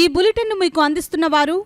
ఈ బులెటిన్ మీకు అందిస్తున్న వారు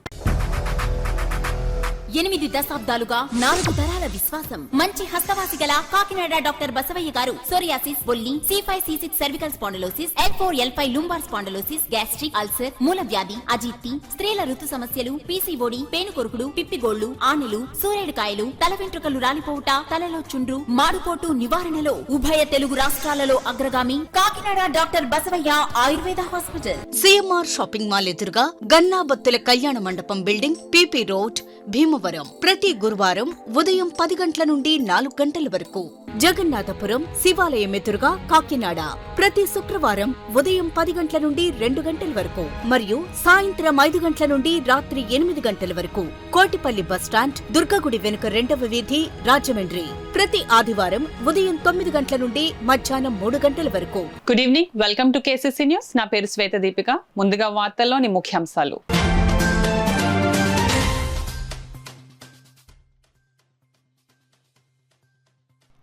8 దశాబ్దాలుగా 4 తరాల విశ్వాసం. మంచి హస్తవాసి గల కాకినాడ డాక్టర్ బసవయ్య గారు సోరియాసిస్, బొల్లి, C5, C6 cervical spondylosis, L4, L5 lumbar spondylosis, gastric ulcer, మూల వ్యాధి, అజీర్తి, స్త్రీల ఋతు సమస్యలు, PCOD, పేనుకొరుకుడు, పిప్పిగోళ్లు, ఆనెలు, సూరేడుకాయలు, తల వెంట్రుకలు రాలిపోవుట, తలలో చుండ్రు, మాడుకోటు నివారణలో ఉభయ తెలుగు రాష్ట్రాలలో అగ్రగామి Kakinada doctor Basavaiah Ayurveda hospital. CMR shopping mall ఎదురుగా గన్నాబత్తుల కళ్యాణ మండపం బిల్డింగ్, PP రోడ్, భీమవరం. ప్రతి గురువారం ఉదయం 10 గంటల నుండి 4 గంటల వరకు. జగన్నాథపురం శివాలయం ఎదురుగా కాకినాడ ప్రతి శుక్రవారం ఉదయం 10 గంటల నుండి 2 గంటల వరకు మరియు సాయంత్రం 5 గంటల నుండి రాత్రి 8 గంటల వరకు. కోటిపల్లి బస్టాండ్, దుర్గగుడి వెనుక 2వ వీధి, రాజమండ్రి. ప్రతి ఆదివారం ఉదయం 9 గంటల నుండి మధ్యాహ్నం 3 గంటల వరకు. Good evening, welcome to KCC news. నా పేరు శ్వేత దీపిక. ముందుగా వార్తల్లోని ముఖ్యాంశాలు.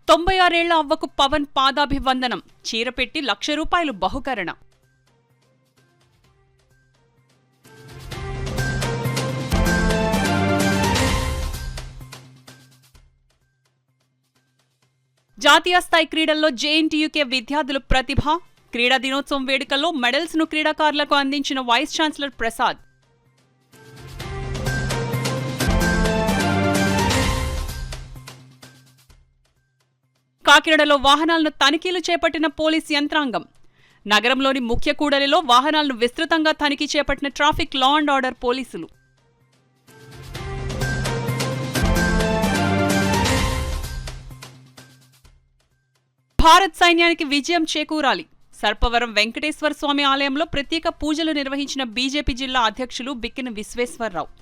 96 ఏళ్ల అవ్వకు పవన్ పాదాభివందనం, చీర పెట్టి ₹1,00,000 బహుకరణ. జాతీయ స్థాయి క్రీడల్లో JNTUK విద్యార్థులు ప్రతిభ. క్రీడా దినోత్సవం వేడుకల్లో మెడల్స్ ను క్రీడాకారులకు అందించిన వైస్ ఛాన్సలర్ ప్రసాద్. కాకినాడలో వాహనాలను తనిఖీలు చేపట్టిన పోలీస్ యంత్రాంగం. నగరంలోని ముఖ్య కూడలిలో వాహనాలను విస్తృతంగా తనిఖీ చేపట్టిన ట్రాఫిక్ లా అండ్ ఆర్డర్ పోలీసులు. భారత్ సైన్యానికి విజయం చేకూరాలి. సర్పవరం వెంకటేశ్వర స్వామి ఆలయంలో ప్రత్యేక పూజలు నిర్వహించిన బీజేపీ జిల్లా అధ్యక్షులు బిక్కిన విశ్వేశ్వరరావు.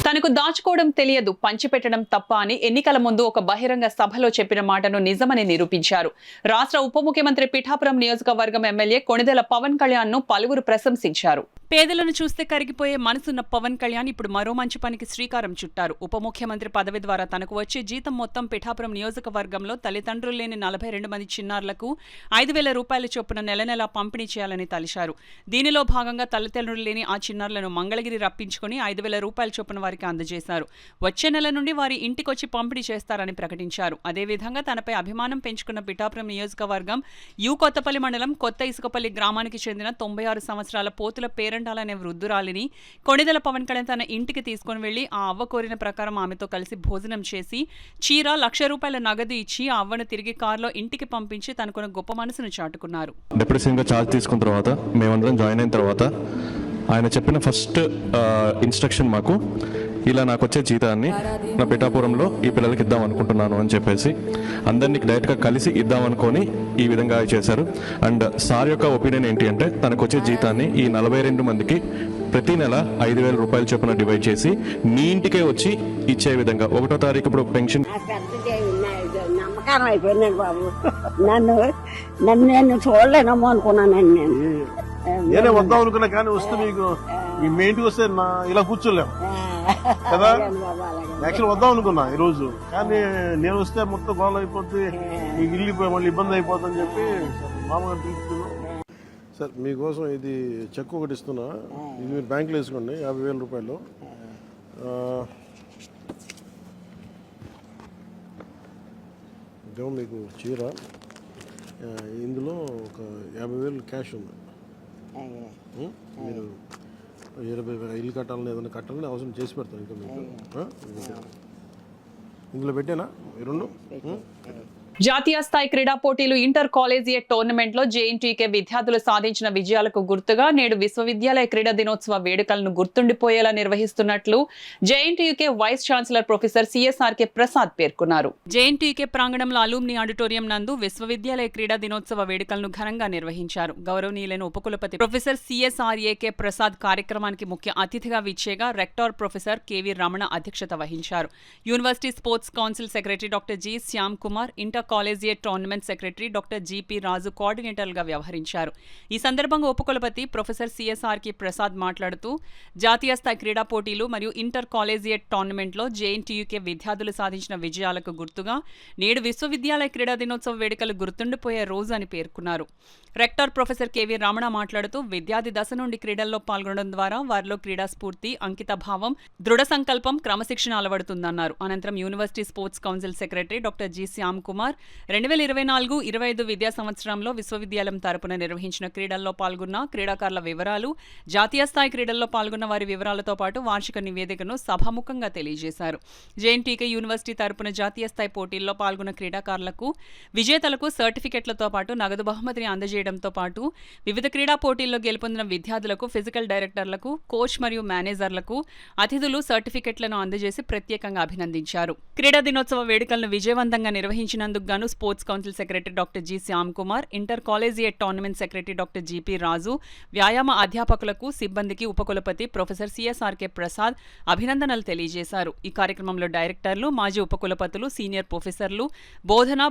తనకు దాచుకోవడం తెలియదు, పంచిపెట్టడం తప్ప అని ఎన్నికల ముందు ఒక బహిరంగ సభలో చెప్పిన మాటను నిజమని నిరూపించారు. రాష్ట్ర ఉప ముఖ్యమంత్రి పిఠాపురం నియోజకవర్గం ఎమ్మెల్యే కొణిదెల పవన్ కళ్యాణ్ ను పలువురు ప్రశంసించారు. పేదలను చూస్తే కరిగిపోయే మనసున్న పవన్ కళ్యాణ్ ఇప్పుడు మరో మంచి పనికి శ్రీకారం చుట్టారు. ఉప ముఖ్యమంత్రి పదవి ద్వారా తనకు వచ్చే జీతం మొత్తం పిఠాపురం నియోజకవర్గంలో తల్లిదండ్రులు లేని 42 మంది చిన్నారులకు ₹5,000 చొప్పున నెల నెలా పంపిణీ చేయాలని తలిచారు. దీనిలో భాగంగా తల్లిదండ్రులు లేని ఆ చిన్నారులను మంగళగిరి రప్పించుకుని ₹5,000 చొప్పున వారికి అందజేశారు. వచ్చే నెల నుండి వారి ఇంటికొచ్చి పంపిణీ చేస్తారని ప్రకటించారు. అదేవిధంగా తనపై అభిమానం పెంచుకున్న పిఠాపురం నియోజకవర్గం యు కొత్తపల్లి మండలం కొత్త ఇసుకపల్లి గ్రామానికి చెందిన 96 సంవత్సరాల పోతుల పేరంటాలనే వృద్ధురాలిని కొణిదెల పవన్ కళ్యాణ్ తన ఇంటికి తీసుకుని వెళ్లి ఆ అవ్వ కోరిన ప్రకారం ఆమెతో కలిసి భోజనం చేసి చీర ₹1,00,000 నగదు ఇచ్చి ఆ అవ్వను తిరిగి కారులో ఇంటికి పంపించి తనకున్న గొప్ప మనసును చాటుకున్నారు. డిప్యూటీ సీఎంగా ఛార్జ్ తీసుకున్న తర్వాత మేమందరం జాయిన్ అయిన తర్వాత ఆయన చెప్పిన ఫస్ట్ ఇన్స్ట్రక్షన్ మాకు ఇలా నాకు వచ్చే జీతాన్ని నా పిఠాపురంలో ఈ పిల్లలకి ఇద్దాం అనుకుంటున్నాను అని చెప్పేసి అందరినీ డైరెక్ట్గా కలిసి ఇద్దాం అనుకొని ఈ విధంగా చేశారు. అండ్ సార్ యొక్క ఒపీనియన్ ఏంటి అంటే తనకు వచ్చే జీతాన్ని ఈ 42 మందికి ప్రతి నెల ₹5,000 చొప్పున డివైడ్ చేసి మీ ఇంటికే వచ్చి ఇచ్చే విధంగా 1వ తారీఖు ఇప్పుడు పెన్షన్ నమ్మకం అయిపోయిందండి బాబు. నన్ను నేను చూడలేనమ్మో అనుకున్నానండి. నేనే వద్దాం అనుకున్నా కానీ వస్తే మీకు మీ ఇంటికి వస్తే ఇలా కూర్చోలేము కదా. యాక్చువల్ వద్దాం అనుకున్నా ఈరోజు, కానీ నేను వస్తే మొత్తం గోళ అయిపోద్ది, మీకు ఇల్లు మళ్ళీ ఇబ్బంది అయిపోతుందని చెప్పి మామూలుగా తీసుకున్నాం. సార్ మీకోసం ఇది చెక్ ఒకటి ఇస్తున్నా, ఇది మీరు బ్యాంకులో వేసుకోండి ₹50,000. ఇదేమో మీకు చీర, ఇందులో ఒక ₹50,000 క్యాష్ ఉంది. మీరు 20 ఇల్లు కట్టాలని ఏదైనా కట్టాలని అవసరం చేసి పెడతాను. ఇంకా మీకు ఇందులో పెట్టానా ఈ 2? జాతీయ స్థాయి క్రీడా పోటీలు ఇంటర్ కాలేజియేట్ టోర్నమెంట్ లో JNTUK విద్యార్థులు సాధించిన విజయాలకు గుర్తుగా నేడు విశ్వవిద్యాలయ క్రీడా దినోత్సవ వేడుకలను గుర్తుండిపోయేలా నిర్వహిస్తున్నట్లు JNTUK vice chancellor professor CSRK Prasad పేర్కొన్నారు. JNTUK ప్రాంగణంలో అలూమ్ని ఆడిటోరియం నందు విశ్వవిద్యాలయ క్రీడా దినోత్సవ వేడుకలను ఘనంగా నిర్వహించారు. గౌరవనీయులైన ఉపకులపతి ప్రొఫెసర్ CSRK ప్రసాద్ కార్యక్రమానికి ముఖ్య అతిథిగా విచ్చేగా రెక్టార్ ప్రొఫెసర్ KV రమణ అధ్యక్షత వహించారు. University sports council secretary doctor G Shyam Kumar, inter collegiate tournament secretary doctor GP Raju కోఆర్డినేటర్లుగా వ్యవహరించారు. ఈ సందర్భంగా ఉపకులపతి ప్రొఫెసర్ సిఎస్ఆర్కే ప్రసాద్ మాట్లాడుతూ జాతీయ స్థాయి క్రీడా పోటీలు మరియు ఇంటర్ కాలేజియేట్ టోర్నమెంట్లో జేఎన్టీయూకే విద్యార్థులు సాధించిన విజయాలకు గుర్తుగా నేడు విశ్వవిద్యాలయ క్రీడా దినోత్సవ వేడుకలు గుర్తుండిపోయే రోజు అని పేర్కొన్నారు. రెక్టర్ ప్రొఫెసర్ కెవి రమణ మాట్లాడుతూ విద్యార్థి దశ నుండి క్రీడల్లో పాల్గొనడం ద్వారా వారిలో క్రీడా స్ఫూర్తి, అంకిత భావం, దృఢ సంకల్పం, క్రమశిక్షణ అలవడుతుందన్నారు. అనంతరం university sports council secretary doctor G Shyam Kumar 2024-25 విద్యా సంవత్సరంలో విశ్వవిద్యాలయం తరపున నిర్వహించిన క్రీడల్లో పాల్గొన్న క్రీడాకారుల వివరాలు, జాతీయ స్థాయి క్రీడల్లో పాల్గొన్న వారి వివరాలతో పాటు వార్షిక నివేదికను సభాముఖంగా తెలియజేశారు. జేఎన్టీకే యూనివర్సిటీ తరపున జాతీయ స్థాయి పోటీల్లో పాల్గొన్న క్రీడాకారులకు, విజేతలకు సర్టిఫికెట్లతో పాటు నగదు బహుమతిని అందజేయడంతో పాటు వివిధ క్రీడా పోటీల్లో గెలుపొందిన విద్యార్థులకు, ఫిజికల్ డైరెక్టర్లకు, కోచ్ మరియు మేనేజర్లకు అతిథులు సర్టిఫికెట్లను అందజేసి ప్రత్యేకంగా అభినందించారు. క్రీడా దినోత్సవ వేడుకలను విజయవంతంగా నిర్వహించినందుకు గాను sports council secretary doctor G Shyam Kumar, inter collegiate tournament secretary doctor GP Raju, వ్యాయామ అధ్యాపకులకు, సిబ్బందికి ఉపకులపతి ప్రొఫెసర్ సిఎస్ఆర్కే ప్రసాద్ అభినందనలు తెలియజేశారు. ఈ కార్యక్రమంలో డైరెక్టర్లు, మాజీ ఉపకులపతులు, సీనియర్ ప్రొఫెసర్లు,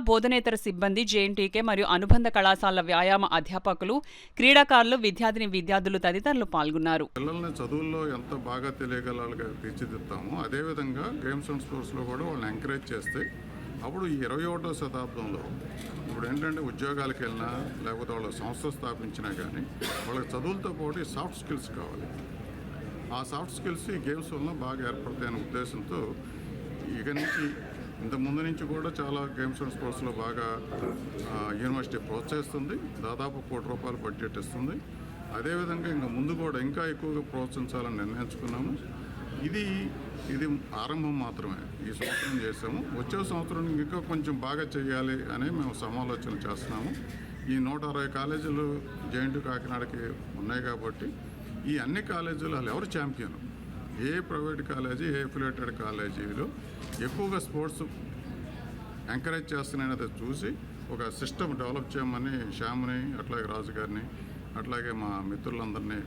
బోధనేతర సిబ్బంది, జేఎన్టీకే మరియు అనుబంధ కళాశాల వ్యాయామ అధ్యాపకులు, క్రీడాకారులు, విద్యార్థులు తదితరులు పాల్గొన్నారు. పిల్లల్ని చదువుల్లో ఎంత బాగా తెలియగలగా తీర్చిదిద్దామో అదేవిధంగా గేమ్స్ అండ్ స్పోర్ట్స్లో కూడా వాళ్ళని ఎంకరేజ్ చేస్తే అప్పుడు ఈ 21వ శతాబ్దంలో ఇప్పుడు ఏంటంటే ఉద్యోగాలకు వెళ్ళినా లేకపోతే వాళ్ళ సంస్థ స్థాపించినా కానీ వాళ్ళకి చదువులతో పాటు సాఫ్ట్ స్కిల్స్ కావాలి. ఆ సాఫ్ట్ స్కిల్స్ ఈ గేమ్స్ వల్ల బాగా ఏర్పడతాయనే ఉద్దేశంతో ఇక నుంచి ఇంత ముందు నుంచి కూడా చాలా గేమ్స్ అండ్ స్పోర్ట్స్లో బాగా యూనివర్సిటీ ప్రోత్సహిస్తుంది. దాదాపు ₹1 కోటి బడ్జెట్ ఇస్తుంది. అదేవిధంగా ఇంకా ముందు కూడా ఇంకా ఎక్కువగా ప్రోత్సహించాలని నిర్ణయించుకున్నాము. ఇది ఆరంభం మాత్రమే. ఈ సంవత్సరం చేసాము. వచ్చే సంవత్సరం ఇంకా కొంచెం బాగా చేయాలి అని మేము సమాలోచన చేస్తున్నాము. ఈ 160 కాలేజీలు జేఎన్టీయూ కాకినాడకి ఉన్నాయి కాబట్టి ఈ అన్ని కాలేజీలు వాళ్ళు ఎవరు ఛాంపియన్, ఏ ప్రైవేట్ కాలేజీ, ఏ అఫిలియేటెడ్ కాలేజీలో ఎక్కువగా స్పోర్ట్స్ ఎంకరేజ్ చేస్తున్నాయనేది చూసి ఒక సిస్టమ్ డెవలప్ చేయమని శ్యామ్ని, అట్లాగే రాజు గారిని, అట్లాగే మా మిత్రులందరినీ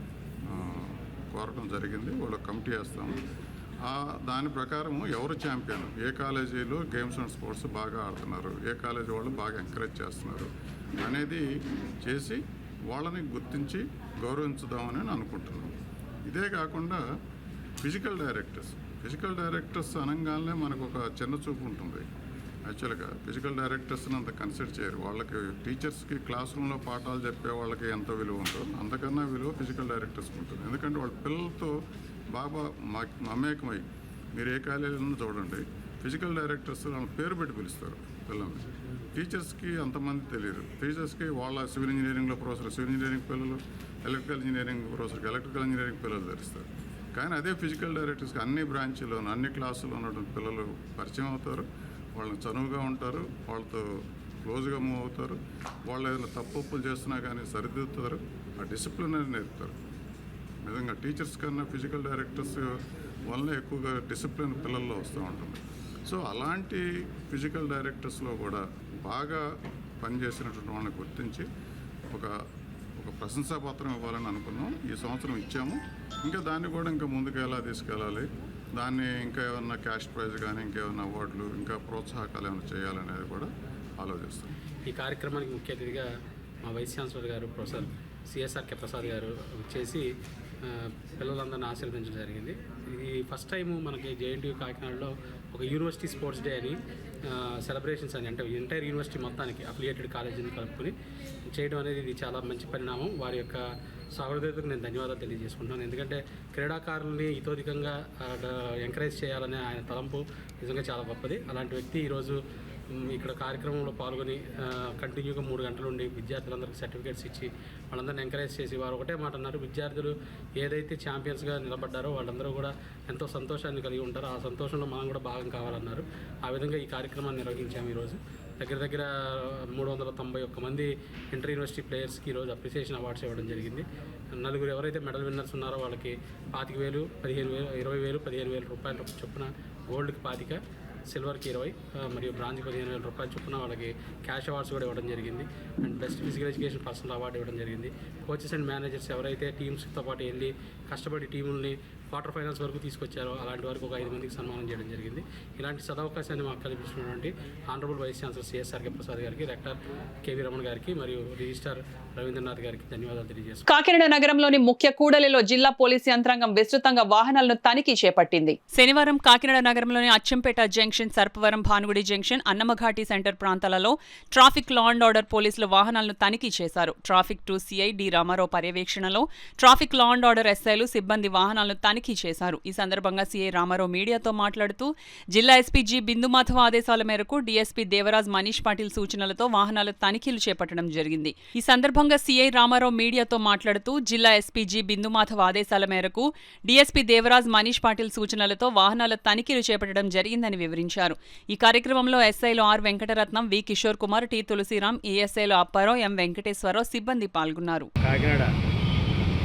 కోరడం జరిగింది. వాళ్ళు కమిటీ వేస్తాము. దాని ప్రకారం ఎవరు ఛాంపియన్, ఏ కాలేజీలో గేమ్స్ అండ్ స్పోర్ట్స్ బాగా ఆడుతున్నారు, ఏ కాలేజీ వాళ్ళు బాగా ఎంకరేజ్ చేస్తున్నారు అనేది చేసి వాళ్ళని గుర్తించి గౌరవించుదామని అనుకుంటున్నాం. ఇదే కాకుండా ఫిజికల్ డైరెక్టర్స్ అనగానే మనకు ఒక చిన్న చూపు ఉంటుంది. యాక్చువల్గా ఫిజికల్ డైరెక్టర్స్ని అంత కన్సిడర్ చేయరు. వాళ్ళకి టీచర్స్కి క్లాస్ రూమ్లో పాఠాలు చెప్పే వాళ్ళకి ఎంత విలువ ఉందో అంతకన్నా విలువ ఫిజికల్ డైరెక్టర్స్కి ఉంటుంది. ఎందుకంటే వాళ్ళ పిల్లలతో బాగా మమేకమై మీరు ఏ కాలేజీలో చూడండి, ఫిజికల్ డైరెక్టర్స్ వాళ్ళ పేరు పెట్టి పిలుస్తారు పిల్లల్ని. టీచర్స్కి అంతమంది తెలియదు. టీచర్స్కి వాళ్ళ సివిల్ ఇంజనీరింగ్లో ప్రొఫెసర్ సివిల్ ఇంజనీరింగ్ పిల్లలు, ఎలక్ట్రికల్ ఇంజనీరింగ్ ప్రొఫెసర్కి ఎలక్ట్రికల్ ఇంజనీరింగ్ పిల్లలు తెలుస్తారు. కానీ అదే ఫిజికల్ డైరెక్టర్స్కి అన్ని బ్రాంచ్లోనూ అన్ని క్లాసుల్లో ఉన్నటువంటి పిల్లలు పరిచయం అవుతారు. వాళ్ళని చనువుగా ఉంటారు, వాళ్ళతో క్లోజ్గా మూవ్ అవుతారు. వాళ్ళు ఏదైనా తప్పులు చేస్తున్నా కానీ సరిదిద్దుతారు. ఆ డిసిప్లిన్ అనేది నేర్పుతారు. నిజంగా టీచర్స్ కన్నా ఫిజికల్ డైరెక్టర్స్ వల్ల ఎక్కువగా డిసిప్లిన్ పిల్లల్లో వస్తూ ఉంటుంది. సో అలాంటి ఫిజికల్ డైరెక్టర్స్లో కూడా బాగా పనిచేసినటువంటి వాళ్ళని గుర్తించి ఒక ప్రశంసాపత్రం ఇవ్వాలని అనుకున్నాం. ఈ సంవత్సరం ఇచ్చాము. ఇంకా దాన్ని కూడా ఇంకా ముందుకు ఎలా తీసుకెళ్ళాలి, దాన్ని ఇంకా ఏమన్నా క్యాష్ ప్రైజ్ కానీ ఇంకేమన్నా అవార్డులు, ఇంకా ప్రోత్సాహకాలు ఏమైనా చేయాలనేది కూడా ఆలోచిస్తాం. ఈ కార్యక్రమానికి ముఖ్య అతిథిగా మా వైస్ ఛాన్సలర్ గారు ప్రొఫెసర్ సిఎస్ఆర్కే ప్రసాద్ గారు చేసి పిల్లలందరినీ ఆశీర్వదించడం జరిగింది. ఇది ఫస్ట్ టైం మనకి జేఎన్టీయూ కాకినాడలో ఒక యూనివర్సిటీ స్పోర్ట్స్ డే అని సెలబ్రేషన్స్ అని, అంటే ఎంటైర్ యూనివర్సిటీ మొత్తానికి అఫిలియేటెడ్ కాలేజీని కలుపుకొని చేయడం అనేది ఇది చాలా మంచి పరిణామం. వారి యొక్క సహృదయతకు నేను ధన్యవాదాలు తెలియజేసుకుంటున్నాను. ఎందుకంటే క్రీడాకారులని ఇతోధికంగా ఎంకరేజ్ చేయాలనే ఆయన తలంపు నిజంగా చాలా గొప్పది. అలాంటి వ్యక్తి ఈరోజు ఇక్కడ కార్యక్రమంలో పాల్గొని కంటిన్యూగా 3 గంటల నుండి విద్యార్థులందరికీ సర్టిఫికేట్స్ ఇచ్చి వాళ్ళందరినీ ఎంకరేజ్ చేసి వారు ఒకటే మాట అన్నారు, విద్యార్థులు ఏదైతే ఛాంపియన్స్గా నిలబడ్డారో వాళ్ళందరూ కూడా ఎంతో సంతోషాన్ని కలిగి ఉంటారో ఆ సంతోషంలో మనం కూడా భాగం కావాలన్నారు. ఆ విధంగా ఈ కార్యక్రమాన్ని నిర్వహించాము. ఈరోజు దగ్గర 391 మంది ఇంటర్ యూనివర్సిటీ ప్లేయర్స్కి ఈరోజు అప్రిసియేషన్ అవార్డ్స్ ఇవ్వడం జరిగింది. 4 ఎవరైతే మెడల్ విన్నర్స్ ఉన్నారో వాళ్ళకి 25,000, 15,000, 20,000, 15,000 రూపాయల చొప్పున, గోల్డ్కి 25, సిల్వర్కి 20 మరియు బ్రాంజ్కి 15,000 రూపాయల చొప్పున వాళ్ళకి క్యాష్ అవార్డ్స్ కూడా ఇవ్వడం జరిగింది. And best physical education personal award ఇవ్వడం జరిగింది. కోచెస్ అండ్ మేనేజర్స్ ఎవరైతే టీమ్స్తో పాటు వెళ్ళి కష్టపడి టీముల్ని క్వార్టర్ ఫైనల్స్ వరకు తీసుకొచ్చారో అలాంటి వరకు ఒక 5 మందికి సన్మానం చేయడం జరిగింది. ఇలాంటి సదవకాశాన్ని మాకు కల్పించినటువంటి honourable vice chancellor CSR Prasad గారికి, రెక్టర్ కేవీ రమణ గారికి మరియు రిజిస్ట్రార్ రవీంద్రనాథ్ గారికి ధన్యవాదాలు తెలియజేస్తున్నాను. కాకినాడ నగరంలోని ముఖ్య కూడలిలో జిల్లా పోలీసు యంత్రాంగం విస్తృతంగా వాహనాలను తనిఖీ చేపట్టింది. శనివారం కాకినాడ నగరంలోని Achampeta junction, Sarpavaram, Bhanugudi junction, Annammaghati centre ప్రాంతాలలో ట్రాఫిక్ లా అండ్ ఆర్డర్ పోలీసులు వాహనాలను తనిఖీ చేశారు. ట్రాఫిక్ 2 సిఐ డి రామారావు పర్యవేక్షణలో ట్రాఫిక్ లా అండ్ ఆర్డర్ ఎస్ఐలు సిబ్బంది వాహనాలను తనిఖీ చేశారు. ఈ సందర్భంగా సిఐ రామారావు మీడియాతో మాట్లాడుతూ జిల్లా ఎస్పీ జి బిందుమాధవ్ ఆదేశాల మేరకు డీఎస్పీ దేవరాజ్ మనీష్ పాటిల్ సూచనలతో వాహనాల తనిఖీలు చేపట్టడం జరిగింది. ఈ సందర్భంగా సిఐ రామారావు మీడియాతో మాట్లాడుతూ జిల్లా ఎస్పీ జి బిందుమాధవ్ ఆదేశాల మేరకు డీఎస్పీ దేవరాజ్ మనీష్ పాటిల్ సూచనలతో వాహనాల తనిఖీలు చేపట్టడం జరిగిందని వివరించారు. ఈ కార్యక్రమంలో ఎస్ఐలు R Venkataratnam, V Kishore Kumar, T Tulasiram, ఏఎస్ఐలు అప్పారావు, ఎం వెంకటేశ్వరరావు సిబ్బంది పాల్గొన్నారు. కాకినాడ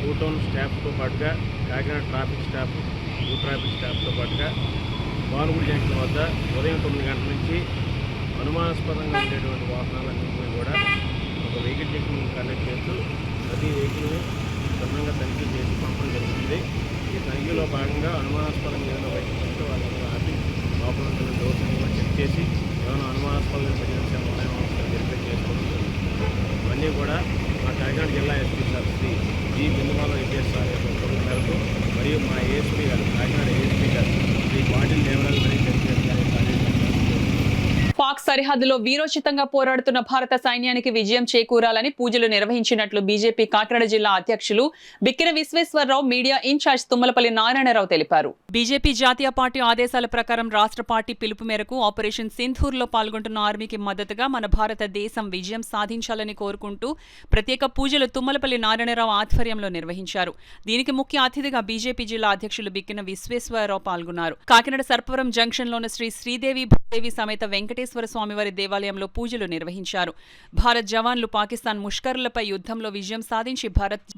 టూ టౌన్ స్టాఫ్తో పాటుగా కాకినాడ ట్రాఫిక్ స్టాఫ్, ట్రాఫిక్ స్టాఫ్తో పాటుగా భానుగుడి జంక్షన్ వద్ద ఉదయం 9 గంటల నుంచి అనుమానాస్పదంగా ఉండేటువంటి వాహనాలన్నింటినీ కూడా ఒక వెహికల్ చెకింగ్ కండక్ట్ చేస్తూ ప్రతి వెహికల్ని క్షుణ్ణంగా తనిఖీ చేసి పంపడం జరుగుతుంది. ఈ తనిఖీలో భాగంగా అనుమానాస్పదంగా ఏదైనా బయటకు వాళ్ళని ఆపి లోపల డోర్స్ చెక్ చేసి ఏమైనా అనుమానాస్పదంగా పరిగణించే వెరిఫై చేసుకోవడం జరుగుతుంది. ఇవన్నీ కూడా మా కాకినాడ జిల్లా SP sir Shri G Bindumadhav IPS sir యొక్క ఉత్తర్వుల మేరకు మరియు మా ఏఎస్పీ గారు, కాకినాడ ఏఎస్పీ గారు శ్రీ పాటిల్ దేవరాజ్ మరియు ఎస్పీఎస్ గారి పాక్ సరిహద్దులో వీరోచితంగా పోరాడుతున్న భారత సైన్యానికి విజయం చేకూరాలని పూజలు నిర్వహించినట్లు బీజేపీ కాకినాడ జిల్లా అధ్యక్షులు బిక్కిన విశ్వేశ్వరరావు మీడియా ఇన్ఛార్జ్ తుమ్మలపల్లి నారాయణరావు తెలిపారు. బీజేపీ జాతీయ పార్టీ ఆదేశాల ప్రకారం రాష్ట్ర పార్టీ పిలుపు మేరకు ఆపరేషన్ సింధూర్లో పాల్గొంటున్న ఆర్మీకి మద్దతుగా మన భారతదేశం విజయం సాధించాలని కోరుకుంటూ ప్రత్యేక పూజలు తుమ్మలపల్లి నారాయణరావు ఆధ్వర్యంలో నిర్వహించారు. దీనికి ముఖ్య అతిథిగా బీజేపీ జిల్లా అధ్యక్షులు బిక్కిన విశ్వేశ్వరరావు పాల్గొన్నారు. కాకినాడ సర్పవరం జంక్షన్లోని శ్రీ శ్రీదేవి భూదేవి సమేత వెంకటేశ్వర స్వామివారి దేవాలయంలో పూజలు నిర్వహించారు. భారత్ జవాన్లు పాకిస్తాన్ ముష్కరులపై యుద్ధంలో విజయం సాధించి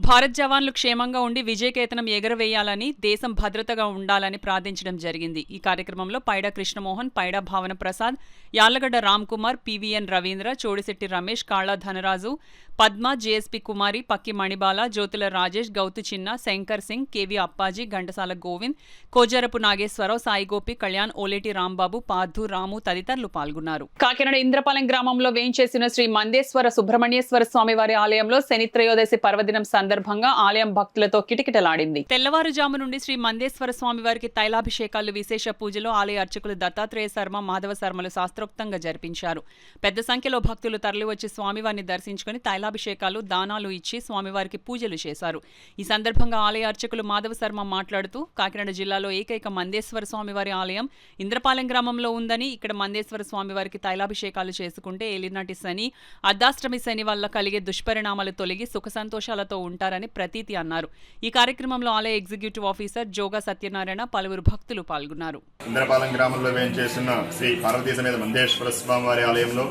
భారత్ జవాన్లు క్షేమంగా ఉండి విజయకేతనం ఎగరవేయాలని, దేశం భద్రతగా ఉండాలని ప్రార్థించడం జరిగింది. ఈ కార్యక్రమంలో పైడా కృష్ణమోహన్, పైడా భావన ప్రసాద్, యాళ్లగడ్డ రామ్ కుమార్, పివిఎన్ రవీంద్ర, చోడిశెట్టి రమేష్, కాళా ధనరాజు, పద్మ, జేఎస్పీ కుమారి, పక్కి మణిబాల, జ్యోతుల రాజేష్, గౌతు చిన్న, శంకర్ సింగ్, కేవీ అప్పాజీ, ఘంటసాల గోవింద్, కోజరపు నాగేశ్వరరావు, సాయి గోపి, కళ్యాణ్, ఓలేటి రాంబాబు, పార్థు, రాము తదితరులు పాల్గొన్నారు. కాకినాడ ఇంద్రపాలెం గ్రామంలో వేయించేసిన శ్రీ మందేశ్వర సుబ్రహ్మణ్యేశ్వర స్వామివారి ఆలయంలో శని త్రయోదశి పర్వదినం సందర్భంగా ఆలయం భక్తులతో కిటకిటలాడింది. తెల్లవారుజాము నుండి శ్రీ మందేశ్వర స్వామివారికి తైలాభిషేకాలు, విశేష పూజలు ఆలయ అర్చకులు దత్తాత్రేయ శర్మ, మాధవ శర్మలు శాస్త్రోక్తంగా జరిపించారు. పెద్ద సంఖ్యలో భక్తులు తరలివచ్చి స్వామివారిని దర్శించుకుని తైలాభిషేకాలు, దానాలు ఇచ్చి స్వామివారికి పూజలు చేశారు. ఈ సందర్భంగా ఆలయ అర్చకులు మాధవ శర్మ మాట్లాడుతూ కాకినాడ జిల్లాలో ఏకైక మందేశ్వర స్వామివారి ఆలయం ఇంద్రపాలెం గ్రామంలో ఉందని, ఇక్కడ మందేశ్వర స్వామివారికి తైలాభిషేకాలు చేసుకుంటే ఏలినాటి శని, అర్ధాష్టమి శని వల్ల కలిగే దుష్పరిణామాలు తొలగి సుఖ సంతోషాలతో ఉంటారని ప్రతీతి అన్నారు. ఈ కార్యక్రమంలో ఆలయ ఎగ్జిక్యూటివ్ ఆఫీసర్ జోగా సత్యనారాయణ, పలువురు భక్తులు పాల్గొన్నారు. ఇంద్రపాలెం గ్రామంలో వేంచేసిన శ్రీ పార్వతీ సమేత మందేశ్వర స్వామివారి ఆలయంలో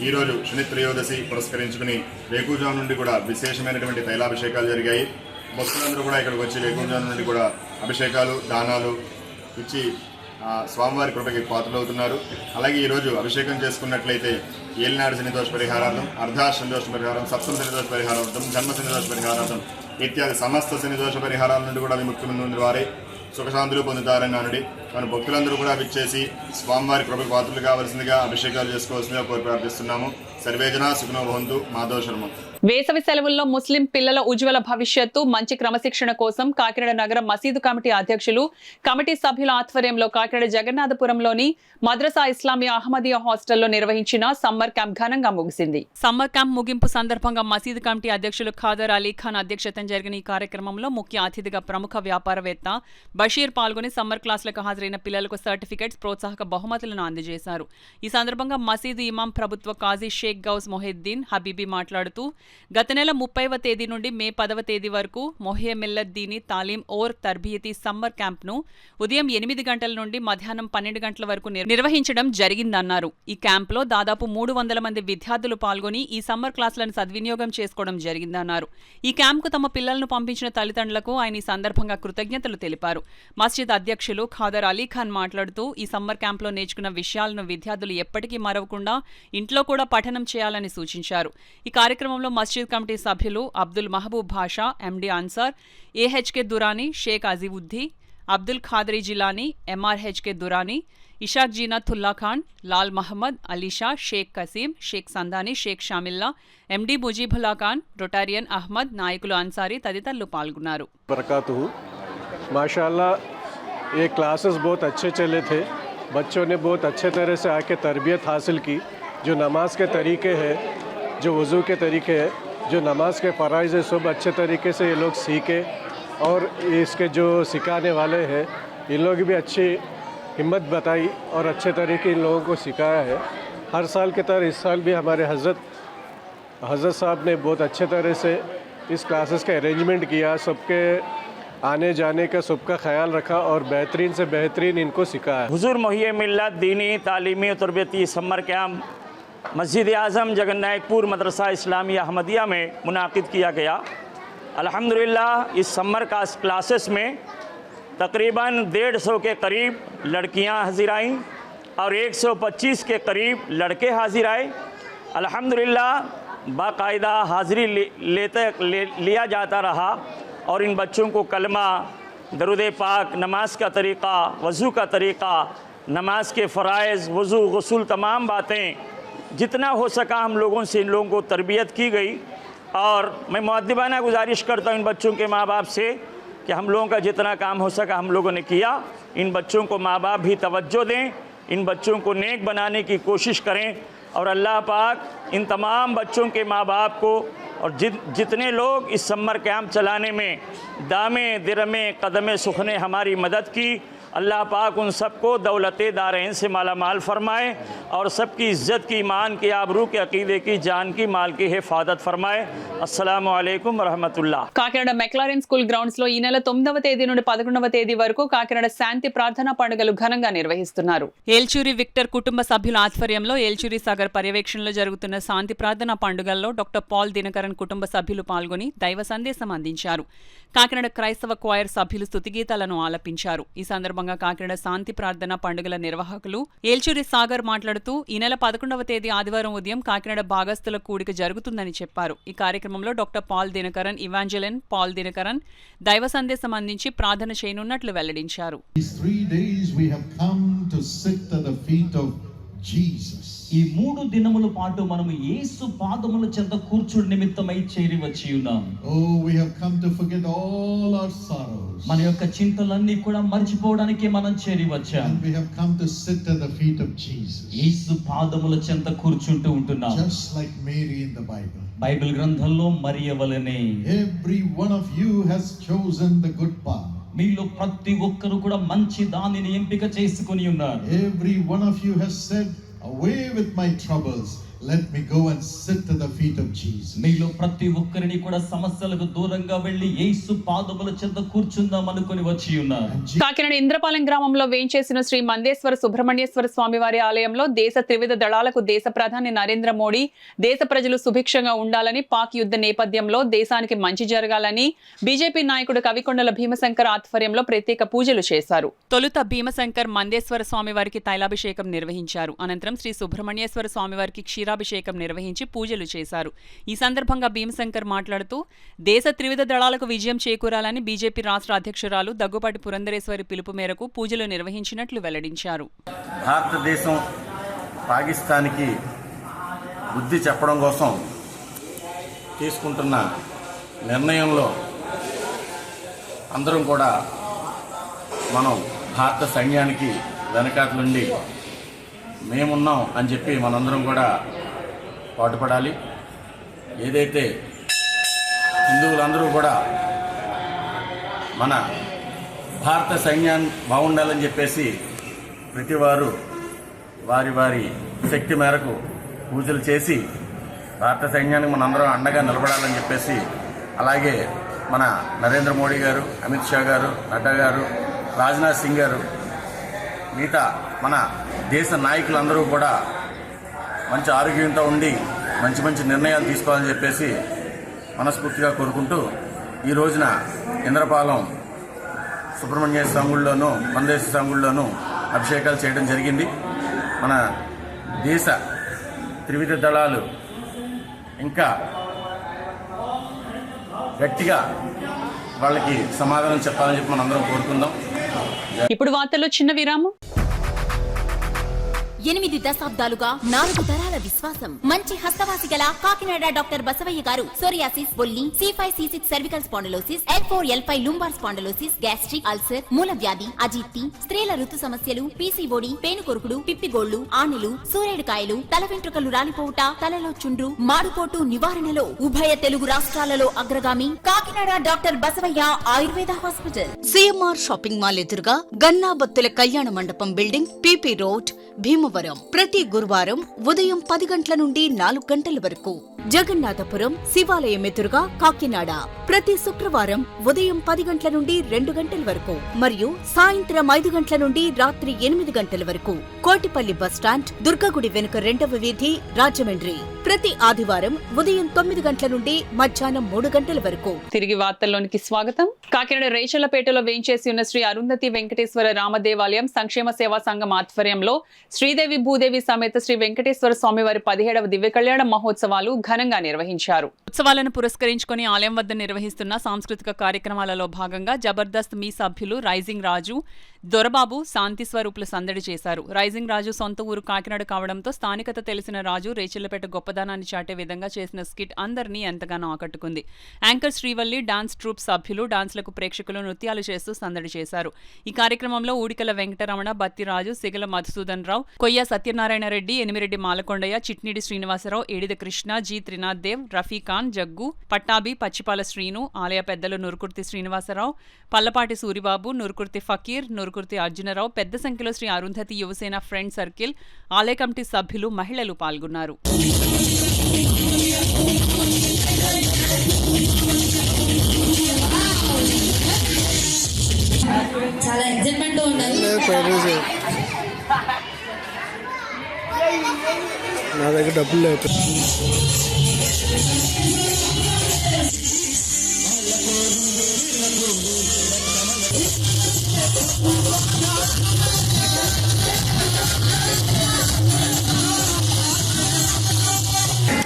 ఈ రోజు శని త్రయోదశి పురస్కరించుకుని వేకుజాము నుండి కూడా విశేషమైనటువంటి తైలాభిషేకాలు జరిగాయి. భక్తులందరూ కూడా ఇక్కడికి వచ్చి వేకుజాము నుండి కూడా అభిషేకాలు, దానాలు ఇచ్చి స్వామివారి కృపకి పాత్రలవుతున్నారు. అలాగే ఈరోజు అభిషేకం చేసుకున్నట్లయితే ఏలినాడు శని దోష పరిహారార్థం, అర్ధాష్టమి దోష పరిహారం, సప్తమ శని దోష పరిహారార్థం, జన్మ శని దోష పరిహారార్థం ఇత్యాది సమస్త శని దోష పరిహారాల నుండి కూడా విముక్తి పొందిన వారే సుఖశాంతులు పొందుతారని నానుడి. మన భక్తులందరూ కూడా విచ్చేసి స్వామివారి కృపకు పాత్రలు కావాల్సిందిగా అభిషేకాలు చేసుకోవాల్సిందిగా కోరి ప్రార్థిస్తున్నాము. సర్వేజన సుఖనో భవంతు. మాధవ శర్మ. వేసవి సెలవుల్లో ముస్లిం పిల్లల ఉజ్వల భవిష్యత్తు, మంచి క్రమశిక్షణ కోసం కాకినాడ నగర మసీదు కమిటీ అధ్యక్షులు, కమిటీ సభ్యుల ఆధ్వర్యంలో కాకినాడ జగన్నాథపురంలోని మద్రసా ఇస్లామియా అహ్మదియా హాస్టల్లో నిర్వహించిన సమ్మర్ క్యాంప్ ఘనంగా ముగిసింది. సమ్మర్ క్యాంప్ ముగింపు సందర్భంగా మసీదు కమిటీ అధ్యక్షులు ఖాదర్ అలీ ఖాన్ అధ్యక్షతన జరిగిన ఈ కార్యక్రమంలో ముఖ్య అతిథిగా ప్రముఖ వ్యాపారవేత్త బషీర్ పాల్గొని సమ్మర్ క్లాసులకు హాజరైన పిల్లలకు సర్టిఫికెట్స్, ప్రోత్సాహక బహుమతులను అందజేశారు. ఈ సందర్భంగా మసీదు ఇమాం ప్రభుత్వ కాజీ షేక్ గౌస్ మొహిద్దీన్ హబీబీ మాట్లాడుతూ గత నెల 30వ తేదీ నుండి మే 10వ తేదీ వరకు మొహియే మిల్లత్ దీనీ తాలీం ఓర్ తర్బియతీ సమ్మర్ క్యాంప్ను ఉదయం 8 గంటల నుండి మధ్యాహ్నం 12 గంటల వరకు నిర్వహించడం జరిగిందన్నారు. ఈ క్యాంప్లో దాదాపు 300 మంది విద్యార్థులు పాల్గొని ఈ సమ్మర్ క్లాసులను సద్వినియోగం చేసుకోవడం జరిగిందన్నారు. ఈ క్యాంప్కు తమ పిల్లలను పంపించిన తల్లిదండ్రులకు ఆయన ఈ సందర్భంగా కృతజ్ఞతలు తెలిపారు. మస్జిద్ అధ్యక్షులు ఖాదర్ అలీ ఖాన్ మాట్లాడుతూ ఈ సమ్మర్ క్యాంప్లో నేర్చుకున్న విషయాలను విద్యార్థులు ఎప్పటికీ మరవకుండా ఇంట్లో కూడా పఠనం చేయాలని సూచించారు. ఈ కార్యక్రమంలో మస్జిద్ కమిటీ సభ్యులు అబ్దుల్ మహబూబ్ భాషా, ఎండి అన్సార్, ఏహెచ్కే దురానీ, షేక్ అజీవుద్దీ, అబ్దుల్ ఖాదరీ జిలానీ, ఎంఆర్హెచ్కే దురానీ, ఇషాక్ జీనతుల్లా ఖాన్, లాల్ మహమ్మద్, అలీషా, షేక్ కసీం, షేక్ సందానీ, షేక్ షామిల్లా, ఎండి ముజీబుల్లా ఖాన్, రొటారియన్ అహ్మద్, నాయకులు అన్సారీ తదితరులు పాల్గొన్నారు. माशाल्लाह ये क्लासेस बहुत अच्छे चले थे. बच्चों ने बहुत अच्छे तरह से आके तरबियत हासिल की. जो नमाज के तरीके हैं, जो वज़ू के तरीके हैं, जो नमाज के फ़राइज़ है, सब अच्छे तरीके से ये लोग सीखे. और इसके जो सिखाने वाले हैं इन लोग भी अच्छी हिम्मत बताई और अच्छे तरीके इन लोगों को सिखाया है. हर साल की तरह इस साल भी हमारे हज़रत साहब ने बहुत अच्छे तरह से इस क्लासेस का अरेंजमेंट किया. सबके आने जाने का सबका ख्याल रखा और बेहतरीन से बेहतरीन इनको सिखाया. हुजूर मोहिए मिल्लत दीनी तालीमी और तरबियती समर कैम्प मस्जिद आज़म जगन्नाथपुर मदरसा इस्लामिया अहमदिया में मुनाकिद किया गया. अल्हम्दुलिल्लाह इस समर क्लासेस में तकरीबन 150 के करीब लड़कियां हाजिर आईं और 125 के करीब लड़के हाजिर आए. अल्हम्दुलिल्लाह बाकायदा हाज़िरी लिया जाता रहा और इन बच्चों को कलमा, दरूद पाक, नमाज का तरीक़ा, वज़ू का तरीक़ा, नमाज के फ़राइज़, वज़ू, गुस्ल, तमाम बातें जितना हो सका हम लोगों से इन लोगों को तरबियत की गई. और मैं मुअद्दिबाना गुजारिश करता हूँ इन बच्चों के माँ बाप से कि हम लोगों का जितना काम हो सका हम लोगों ने किया. इन बच्चों को माँ बाप भी तवज्जो दें, इन बच्चों को नेक बनाने की कोशिश करें. और अल्लाह पाक इन तमाम बच्चों के माँ बाप को और जितने लोग इस समर कैंप चलाने में दामे दिरमे कदमे सुखने हमारी मदद की, अल्लाह पाक उन सबको दौलत दारैन से माला माल फरमाए और सबकी इज़्ज़त की, ईमान की, आबरू के, अकीदे की, जान की, माल की हिफाजत फरमाए. अस्सलामु अलैकुम వరహమతుల్లా. కాకినాడ మెక్లారెన్ స్కూల్ గ్రౌండ్స్ లో ఈ నెల 9వ తేదీ నుండి 11వ తేదీ వరకు కాకినాడ శాంతి ప్రార్థనా పండుగలు ఘనంగా నిర్వహిస్తున్నారు. ఏల్చూరి విక్టర్ కుటుంబ సభ్యుల ఆధ్వర్యంలో ఏల్చూరి సాగర్ పర్యవేక్షణలో జరుగుతున్న శాంతి ప్రార్థనా పండుగల్లో డాక్టర్ పాల్ దినకరన్ కుటుంబ సభ్యులు పాల్గొని దైవ సందేశం అందించారు. కాకినాడ క్రైస్తవ క్వైర్ సభ్యులు స్తుతిగీతాలను ఆలపించారు. ఈ సందర్భంగా కాకినాడ శాంతి ప్రార్థన పండుగల నిర్వాహకులు ఏల్చూరి సాగర్ మాట్లాడుతూ ఈ నెల 11వ తేదీ ఆదివారం ఉదయం కాకినాడ భాగస్థుల కూడిక జరుగుతుందని చెప్పారు. ఈ కార్యక్రమంలో doctor Paul Dinakaran, Evangeline Paul Dinakaran దైవ సందేశం అందించి ప్రార్థన చేయనున్నట్లు వెల్లడించారు. ఈ 3 దినముల పాటు మనము యేసు పాదముల చెంత కూర్చుని నిమిత్తమై చేరి వచ్చి ఉన్నాం. we have come to forget all our sorrows. మన యొక్క చింతలన్నీ కూడా మర్చిపోవడానికి మనం చేరి వచ్చాం. And we have come to sit at the feet of Jesus. యేసు పాదముల చెంత కూర్చుంటూ ఉంటున్నాం. Just like Mary in the Bible. Bible గ్రంథంలో మరియ వలెనే every one of you has chosen the good path. మీలో ప్రతి ఒక్కరు కూడా మంచి దానిని ఎంపిక చేసుకొని ఉన్నారు. Every one of you has said, away with my troubles, let me go and sit at the feet of Jesus. మీలో ప్రతి ఒక్కరిని కూడా సమస్యలకు దూరంగా వెళ్లి యేసు పాదముల చెంత కూర్చుందాం అనుకొని వచ్చి ఉన్నారు. కాకినాడ ఇంద్రపాలెం గ్రామంలో వేంచేసిన శ్రీ మందేశ్వర సుబ్రహ్మణ్యేశ్వర స్వామివారి ఆలయంలో దేశ త్రివిధ దళాలకు దేశ ప్రధాని నరేంద్ర మోడీ, దేశ ప్రజలు సుభిక్షంగా ఉండాలని, పాక్ యుద్ధ నేపథ్యంలో దేశానికి మంచి జరగాలని బీజేపీ నాయకుడు కవికొండల భీమశంకర్ ఆధ్వర్యంలో ప్రత్యేక పూజలు చేశారు. తొలుత భీమశంకర్ మందేశ్వర స్వామివారికి తైలాభిషేకం నిర్వహించారు. అనంతరం శ్రీ సుబ్రహ్మణ్యేశ్వర స్వామివారికి క్షీరాభిషేకం నిర్వహించి పూజలు చేశారు. ఈ సందర్భంగా భీమశంకర్ మాట్లాడుతూ దేశ త్రివిధ దళాలకు విజయం చేకూరాలని బీజేపీ రాష్ట్ర అధ్యక్షురాలు దగ్గుపాటి పురంధరేశ్వరి పిలుపు మేరకు పూజలు నిర్వహించినట్లు వెల్లడించారు. భారతదేశం పాకిస్తాన్కి బుద్ధి చెప్పడం కోసం తీసుకుంటున్న నిర్ణయంలో అందరం కూడా మనం భారత సైన్యానికి వెనకాతలుండి మేమున్నాం అని చెప్పి మనందరం కూడా పాటుపడాలి. ఏదైతే హిందువులందరూ కూడా మన భారత సైన్యాన్ని బాగుండాలని చెప్పేసి ప్రతివారు వారి వారి శక్తి మేరకు పూజలు చేసి భారత సైన్యానికి మనందరం అండగా నిలబడాలని చెప్పేసి, అలాగే మన నరేంద్ర మోడీ గారు, అమిత్ షా గారు, నడ్డా గారు, రాజ్నాథ్ సింగ్ గారు, మిగతా మన దేశ నాయకులందరూ కూడా మంచి ఆరోగ్యంతో ఉండి మంచి మంచి నిర్ణయాలు తీసుకోవాలని చెప్పేసి మనస్ఫూర్తిగా కోరుకుంటూ ఈ రోజున ఇంద్రపాలెం సుబ్రహ్మణ్య స్వాముల్లోనూ మందేశ్వర స్వాముల్లోనూ అభిషేకాలు చేయడం జరిగింది. మన దేశ త్రివిధ దళాలు ఇంకా గట్టిగా వాళ్ళకి సమాధానం చెప్పాలని చెప్పి మనందరం కోరుకుందాం. ఇప్పుడు వార్తల్లో చిన్న విరామం. 8 దశాబ్దాలుగా 4 తరాల విశ్వాసం. మంచి హస్తవాసి గల కాకినాడ డాక్టర్ బసవయ్య గారు సోరియాసిస్, బొల్లి, C5, C6 cervical spondylosis, L4, L5 lumbar spondylosis, gastric, ulcer, మూల వ్యాధి, అజీర్తి, స్త్రీల ఋతు సమస్యలు, PCOD, పేనుకొరుకుడు, పిప్పిగోళ్లు, ఆనెలు, సూరేడుకాయలు, తల వెంట్రుకలు రాలిపోవుట, తలలో చుండ్రు, మాడుకోటు నివారణలో ఉభయ తెలుగు రాష్ట్రాలలో అగ్రగామి Kakinada doctor Basavaiah Ayurveda hospital. CMR shopping mall ఎదురుగా గన్నాబత్తుల కళ్యాణ మండపం బిల్డింగ్, PP రోడ్, భీమవరం. ప్రతి గురువారం ఉదయం 10 గంటల నుండి 4 గంటల వరకు. జగన్నాథపురం శివాలయం ఎదురుగా కాకినాడ ప్రతి శుక్రవారం ఉదయం 10 గంటల నుండి 2 గంటల వరకు మరియు సాయంత్రం 5 గంటల నుండి రాత్రి 8 గంటల వరకు. కోటిపల్లి బస్టాండ్, దుర్గగుడి వెనుక 2వ వీధి, రాజమండ్రి ప్రతి ఆదివారం ఉదయం 9 గంటల నుండి మధ్యాహ్నం 3 గంటల వరకు. తిరిగి వార్తల్లోనికి స్వాగతం. కాకినాడ రేచలపేటలో వేంచేసి ఉన్న శ్రీ అరుంధతి వెంకటేశ్వర రామదేవాలయం సంక్షేమ సేవా సంఘం ఆధ్వర్యంలో శ్రీదేవి భూదేవి సమేత శ్రీ వెంకటేశ్వర స్వామివారి 17వ దివ్య కళ్యాణ మహోత్సవాలు ఘనంగా నిర్వహించారు. ఉత్సవాలను పురస్కరించుకుని ఆలయం వద్ద నిర్వహిస్తున్న సాంస్కృతిక కార్యక్రమాలలో భాగంగా జబర్దస్త్ మీ సభ్యులు రైజింగ్ రాజు, దొరబాబు శాంతి స్వరూపులు సందడి చేశారు. రైజింగ్ రాజు సొంత ఊరు కాకినాడ కావడంతో స్థానికత తెలిసిన రాజు రేచలపేట గొప్పదనాన్ని చాటే విధంగా చేసిన స్కిట్ అందరినీ ఎంతగానో ఆకట్టుకుంది. యాంకర్ శ్రీవల్లి, డాన్స్ ట్రూప్ సభ్యులు డాన్స్లకు ప్రేక్షకులు నృత్యాలు చేస్తూ సందడి చేశారు. ఈ కార్యక్రమంలో ఊడికల వెంకటరమణ, బత్తిరాజు, సిగల మధుసూదన్ రావు, కొయ్య సత్యనారాయణ రెడ్డి, ఎనిమిరెడ్డి మాలకొండయ్య, చిట్నిడి శ్రీనివాసరావు, ఏడిద కృష్ణ, జి త్రినాథ్ దేవ్, రఫీఖాన్, జగ్గు, పట్టాభి, పచ్చిపాల శ్రీను, ఆలయ పెద్దలు నురుకుర్తి శ్రీనివాసరావు, పల్లపాటి సూరిబాబు, నురుకుర్తి ఫకీర్, నురుకుర్తి అర్జునరావు, పెద్ద సంఖ్యలో శ్రీ అరుంధతి యువసేన ఫ్రెండ్ సర్కిల్, ఆలయ కమిటీ సభ్యులు, మహిళలు పాల్గొన్నారు. చాలా ఎగ్జైట్మెంట్ ఉండాలి. నా దగ్గర డబ్బులు లేవు.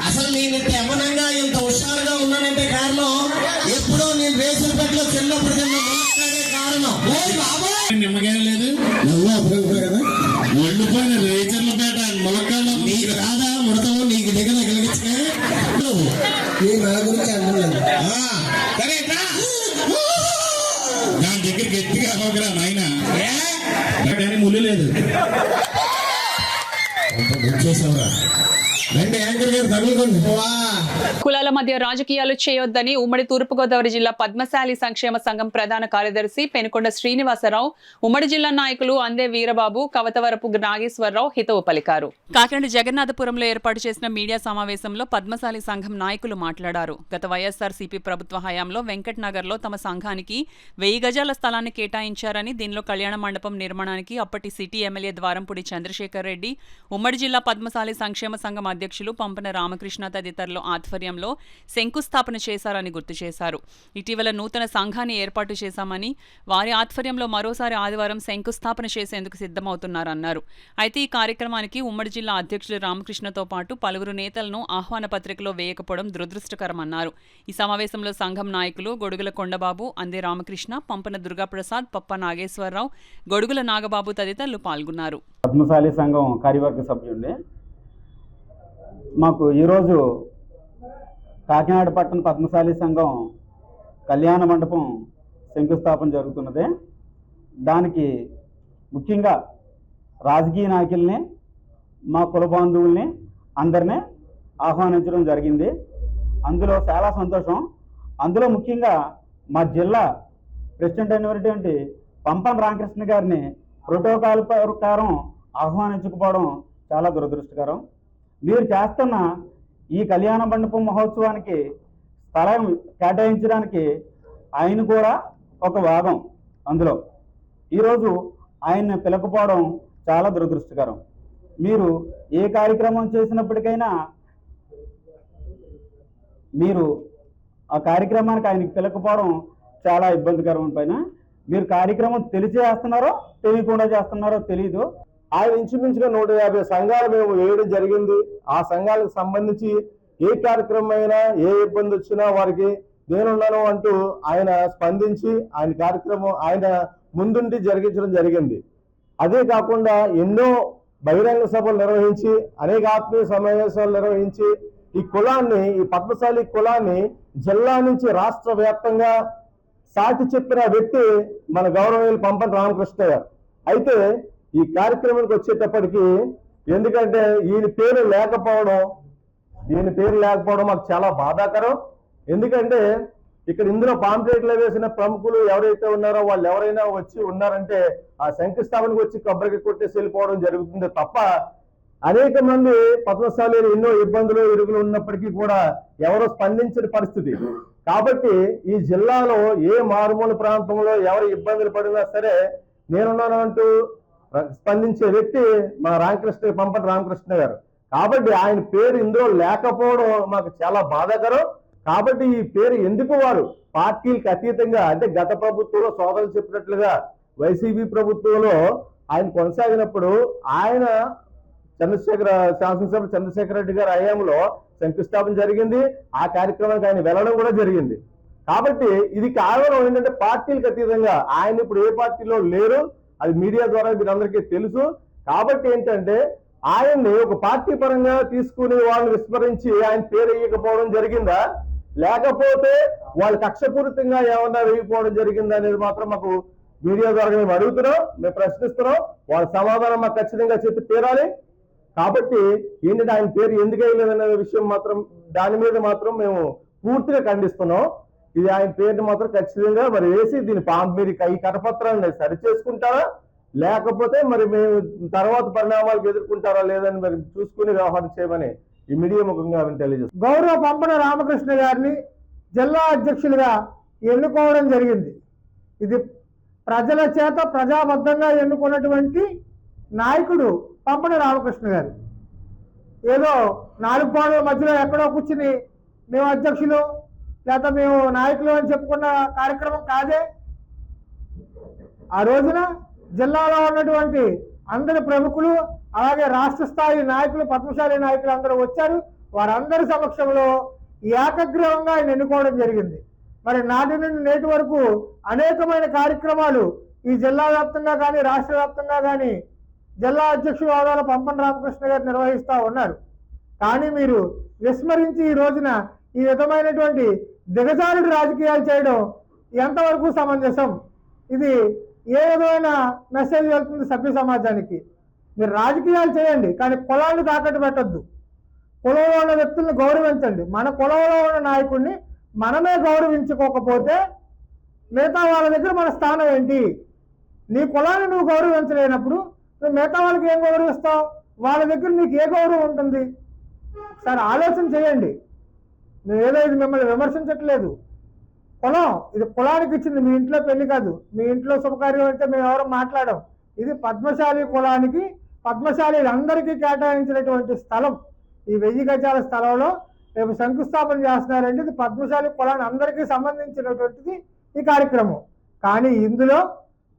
అసలు నేను ఇంత యమనంగా ఇంత హుషారుగా ఉన్నానంటే కారణం ఎప్పుడో నేను రేసులు పెట్టలో చిన్నప్పుడు కారణం. నిమ్మకాయ లేదు కదా ఒళ్ళిపోయిన రేచర్ల పేట ములక్కాళ్ళు నీకు రాదా ముడతావు నీకు దగ్గర కలిగించే నా గురించి అందలేదు. దాని దగ్గర గట్టిగా అవ్వకరా నాయన ముళ్ళు లేదు వచ్చేసావురా. కులాల మధ్య రాజకీయాలు చేయొద్దని ఉమ్మడి తూర్పుగోదావరి జిల్లా పద్మశాలి సంక్షేమ సంఘం ప్రధాన కార్యదర్శి పెనుకొండ శ్రీనివాసరావు, ఉమ్మడి జిల్లా నాయకులు అందే వీరబాబు, కవతవరపు నాగేశ్వరరావు హితవు పలికారు. కాకినాడ జగన్నాథపురంలో ఏర్పాటు చేసిన మీడియా సమావేశంలో పద్మశాలి సంఘం నాయకులు మాట్లాడారు. గత వైఎస్ఆర్సీపీ ప్రభుత్వ హయాంలో వెంకట్ నగర్ లో తమ సంఘానికి 1000 గజాల స్థలాన్ని కేటాయించారని, దీనిలో కళ్యాణ మండపం నిర్మాణానికి అప్పటి సిటీ ఎమ్మెల్యే ద్వారంపూడి చంద్రశేఖర్ రెడ్డి, ఉమ్మడి జిల్లా పద్మశాలి సంక్షేమ సంఘం అధ్యక్షులు పంపన రామకృష్ణ తదితరుల ఆధ్వర్యంలో శంకుస్థాపన చేశారని గుర్తు చేశారు. ఇటీవల నూతన సంఘాన్ని ఏర్పాటు చేశామని, వారి ఆధ్వర్యంలో మరోసారి ఆదివారం శంకుస్థాపన చేసేందుకు సిద్ధమవుతున్నారన్నారు. అయితే ఈ కార్యక్రమానికి ఉమ్మడి జిల్లా అధ్యక్షులు రామకృష్ణతో పాటు పలువురు నేతలను ఆహ్వాన పత్రికలో వేయకపోవడం దురదృష్టకరమన్నారు. ఈ సమావేశంలో సంఘం నాయకులు గొడుగుల కొండబాబు, అందే రామకృష్ణ, పంపన దుర్గాప్రసాద్, పప్ప నాగేశ్వరరావు, గొడుగుల నాగబాబు తదితరులు పాల్గొన్నారు. పద్మశాలి సంఘం కార్యవర్గ సభ్యుడిని మాకు ఈరోజు కాకినాడ పట్టణ పద్మశాలి సంఘం కళ్యాణ మండపం శంకుస్థాపన జరుగుతున్నది. దానికి ముఖ్యంగా రాజకీయ నాయకుల్ని, మా కుల బంధువుల్ని అందరినీ ఆహ్వానించడం జరిగింది. అందులో చాలా సంతోషం. అందులో ముఖ్యంగా మా జిల్లా ప్రెసిడెంట్ అయినటువంటి పంపన రామకృష్ణ గారిని ప్రోటోకాల్ ప్రకారం ఆహ్వానించకపోవడం చాలా దురదృష్టకరం. మీరు చేస్తున్న ఈ కళ్యాణ మండపం మహోత్సవానికి స్థలం కేటాయించడానికి ఆయన కూడా ఒక భాగం. అందులో ఈరోజు ఆయన్ని పిలకపోవడం చాలా దురదృష్టకరం. మీరు ఏ కార్యక్రమం చేసినప్పటికైనా మీరు ఆ కార్యక్రమానికి ఆయనకి పిలకపోవడం చాలా ఇబ్బందికరం. పైన మీరు కార్యక్రమం తెలిసి చేస్తున్నారో తెలియకుండా చేస్తున్నారో తెలీదు. ఆయన ఇంచుమించుగా 150 సంఘాలు మేము వేయడం జరిగింది. ఆ సంఘాలకు సంబంధించి ఏ కార్యక్రమం అయినా ఏ ఇబ్బంది వచ్చినా వారికి నేనున్నాను అంటూ ఆయన స్పందించి ఆయన కార్యక్రమం ఆయన ముందుండి జరిగించడం జరిగింది. అదే కాకుండా ఎన్నో బహిరంగ సభలు నిర్వహించి అనేక ఆత్మీయ సమావేశాలు నిర్వహించి ఈ కులాన్ని, ఈ పద్మశాలి కులాన్ని జిల్లా నుంచి రాష్ట్ర వ్యాప్తంగా సాటి చెప్పిన వ్యక్తి మన గౌరవనీయులు పంపన్ రామకృష్ణ గారు. అయితే ఈ కార్యక్రమానికి వచ్చేటప్పటికి ఎందుకంటే ఈయన పేరు లేకపోవడం మాకు చాలా బాధాకరం. ఎందుకంటే ఇక్కడ ఇందులో పాంప్లెట్లు వేసిన ప్రముఖులు ఎవరైతే ఉన్నారో వాళ్ళు ఎవరైనా వచ్చి ఉన్నారంటే ఆ శంకుస్థాపనకు వచ్చి కొబ్బరికి కొట్టేసి వెళ్ళిపోవడం జరుగుతుంది తప్ప అనేక మంది పద్మశాలీలు ఎన్నో ఇబ్బందులు ఇరుగులు ఉన్నప్పటికీ కూడా ఎవరో స్పందించిన పరిస్థితి. కాబట్టి ఈ జిల్లాలో ఏ మారుమూల ప్రాంతంలో ఎవరు ఇబ్బందులు పడినా సరే నేనున్నాను అంటూ స్పందించే వ్యక్తి మా పంపన్ రామకృష్ణ గారు. కాబట్టి ఆయన పేరు ఇందులో లేకపోవడం మాకు చాలా బాధాకరం. కాబట్టి ఈ పేరు ఎందుకు వారు పార్టీలకు అతీతంగా, అంటే గత ప్రభుత్వంలో సోదరులు చెప్పినట్లుగా వైసీపీ ప్రభుత్వంలో ఆయన కొనసాగినప్పుడు ఆయన శాసనసభ చంద్రశేఖర్ రెడ్డి గారి హయాంలో శంకుస్థాపన జరిగింది. ఆ కార్యక్రమానికి ఆయన వెళ్ళడం కూడా జరిగింది. కాబట్టి ఇది కారణం ఏంటంటే పార్టీలకు అతీతంగా ఆయన ఇప్పుడు ఏ పార్టీలో లేరు, అది మీడియా ద్వారా మీరందరికీ తెలుసు. కాబట్టి ఏంటంటే ఆయన్ని ఒక పార్టీ పరంగా తీసుకుని వాళ్ళని విస్మరించి ఆయన పేరు వేయకపోవడం జరిగిందా, లేకపోతే వాళ్ళు కక్షపూరితంగా ఏమన్నా వేయకపోవడం జరిగిందా అనేది మాత్రం మాకు మీడియా ద్వారా మేము అడుగుతున్నాం, మేము ప్రశ్నిస్తున్నాం. వాళ్ళ సమాధానం మాకు ఖచ్చితంగా చెప్పి తీరాలి. కాబట్టి ఏంటంటే ఆయన పేరు ఎందుకు వేయలేదనే విషయం మాత్రం, దాని మీద మాత్రం మేము పూర్తిగా ఖండిస్తున్నాం. ఇది ఆయన పేరుని మాత్రం ఖచ్చితంగా మరి వేసి దీని మీరు ఈ కరపత్రాన్ని సరి చేసుకుంటారా, లేకపోతే మరి మేము తర్వాత పరిణామాలకు ఎదుర్కొంటారా లేదని మరి చూసుకుని వ్యవహారం చేయమని ఈ మీడియా ముఖంగా తెలియజేస్తాం. గౌరవ పంపన రామకృష్ణ గారిని జిల్లా అధ్యక్షులుగా ఎన్నుకోవడం జరిగింది. ఇది ప్రజల చేత ప్రజాబద్ధంగా ఎన్నుకున్నటువంటి నాయకుడు పంపన రామకృష్ణ గారు. ఏదో 4 గోడల మధ్యలో ఎక్కడో కూర్చుని మేము అధ్యక్షులు లేదా మేము నాయకులు అని చెప్పుకున్న కార్యక్రమం కాదే. ఆ రోజున జిల్లాలో ఉన్నటువంటి అందరి ప్రముఖులు అలాగే రాష్ట్ర స్థాయి నాయకులు, పద్మశాలి నాయకులు అందరూ వచ్చారు. వారందరి సమక్షంలో ఏకగ్రీవంగా ఆయన ఎన్నుకోవడం జరిగింది. మరి నాటి నుండి నేటి వరకు అనేకమైన కార్యక్రమాలు ఈ జిల్లా వ్యాప్తంగా కానీ రాష్ట్ర వ్యాప్తంగా కానీ జిల్లా అధ్యక్షుల హోదాలో పంపన్ రామకృష్ణ గారు నిర్వహిస్తూ ఉన్నారు. కానీ మీరు విస్మరించి ఈ రోజున ఈ విధమైనటువంటి దిగజారుడు రాజకీయాలు చేయడం ఎంతవరకు సమంజసం? ఇది ఏ విధమైన మెసేజ్ వెళ్తుంది సభ్య సమాజానికి? మీరు రాజకీయాలు చేయండి, కానీ కులాన్ని తాకట్టు పెట్టద్దు. కులంలో ఉన్న వ్యక్తులను గౌరవించండి. మన కులంలో ఉన్న నాయకుడిని మనమే గౌరవించుకోకపోతే మిగతా వాళ్ళ దగ్గర మన స్థానం ఏంటి? నీ కులాన్ని నువ్వు గౌరవించలేనప్పుడు నువ్వు మిగతా వాళ్ళకి ఏం గౌరవిస్తావు? వాళ్ళ దగ్గర నీకు ఏ గౌరవం ఉంటుంది? ఒకసారి ఆలోచన చేయండి. మేము ఏదో ఇది మిమ్మల్ని విమర్శించట్లేదు. కులం ఇది కులానికి ఇచ్చింది, మీ ఇంట్లో పెళ్లి కాదు. మీ ఇంట్లో శుభకార్యం అయితే మేము ఎవరు మాట్లాడాం. ఇది పద్మశాలి కులానికి, పద్మశాలీలందరికీ కేటాయించినటువంటి స్థలం. ఈ 1000 గజాల స్థలంలో రేపు శంకుస్థాపన చేస్తున్నారంటే ఇది పద్మశాలి కులాన్ని అందరికీ సంబంధించినటువంటిది ఈ కార్యక్రమం. కానీ ఇందులో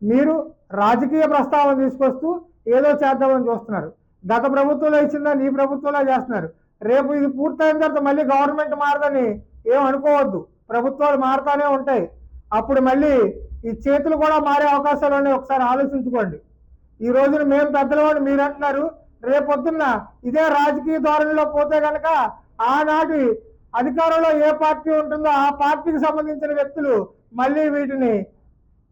మీరు రాజకీయ ప్రస్తావన తీసుకొస్తూ ఏదో చేద్దామని చూస్తున్నారు. గత ప్రభుత్వంలో ఇచ్చిందా నీ ప్రభుత్వంలో చేస్తున్నారు. రేపు ఇది పూర్తయిన తర్వాత మళ్ళీ గవర్నమెంట్ మారదని ఏం అనుకోవద్దు. ప్రభుత్వాలు మారుతూనే ఉంటాయి. అప్పుడు మళ్ళీ ఈ చేతులు కూడా మారే అవకాశాలు ఉన్నాయి. ఒకసారి ఆలోచించుకోండి. ఈ రోజున మేము పెద్దలవాడు మీరు అంటున్నారు, రేపొద్దున్న ఇదే రాజకీయ ధోరణిలో పోతే కనుక ఆనాటి అధికారంలో ఏ పార్టీ ఉంటుందో ఆ పార్టీకి సంబంధించిన వ్యక్తులు మళ్ళీ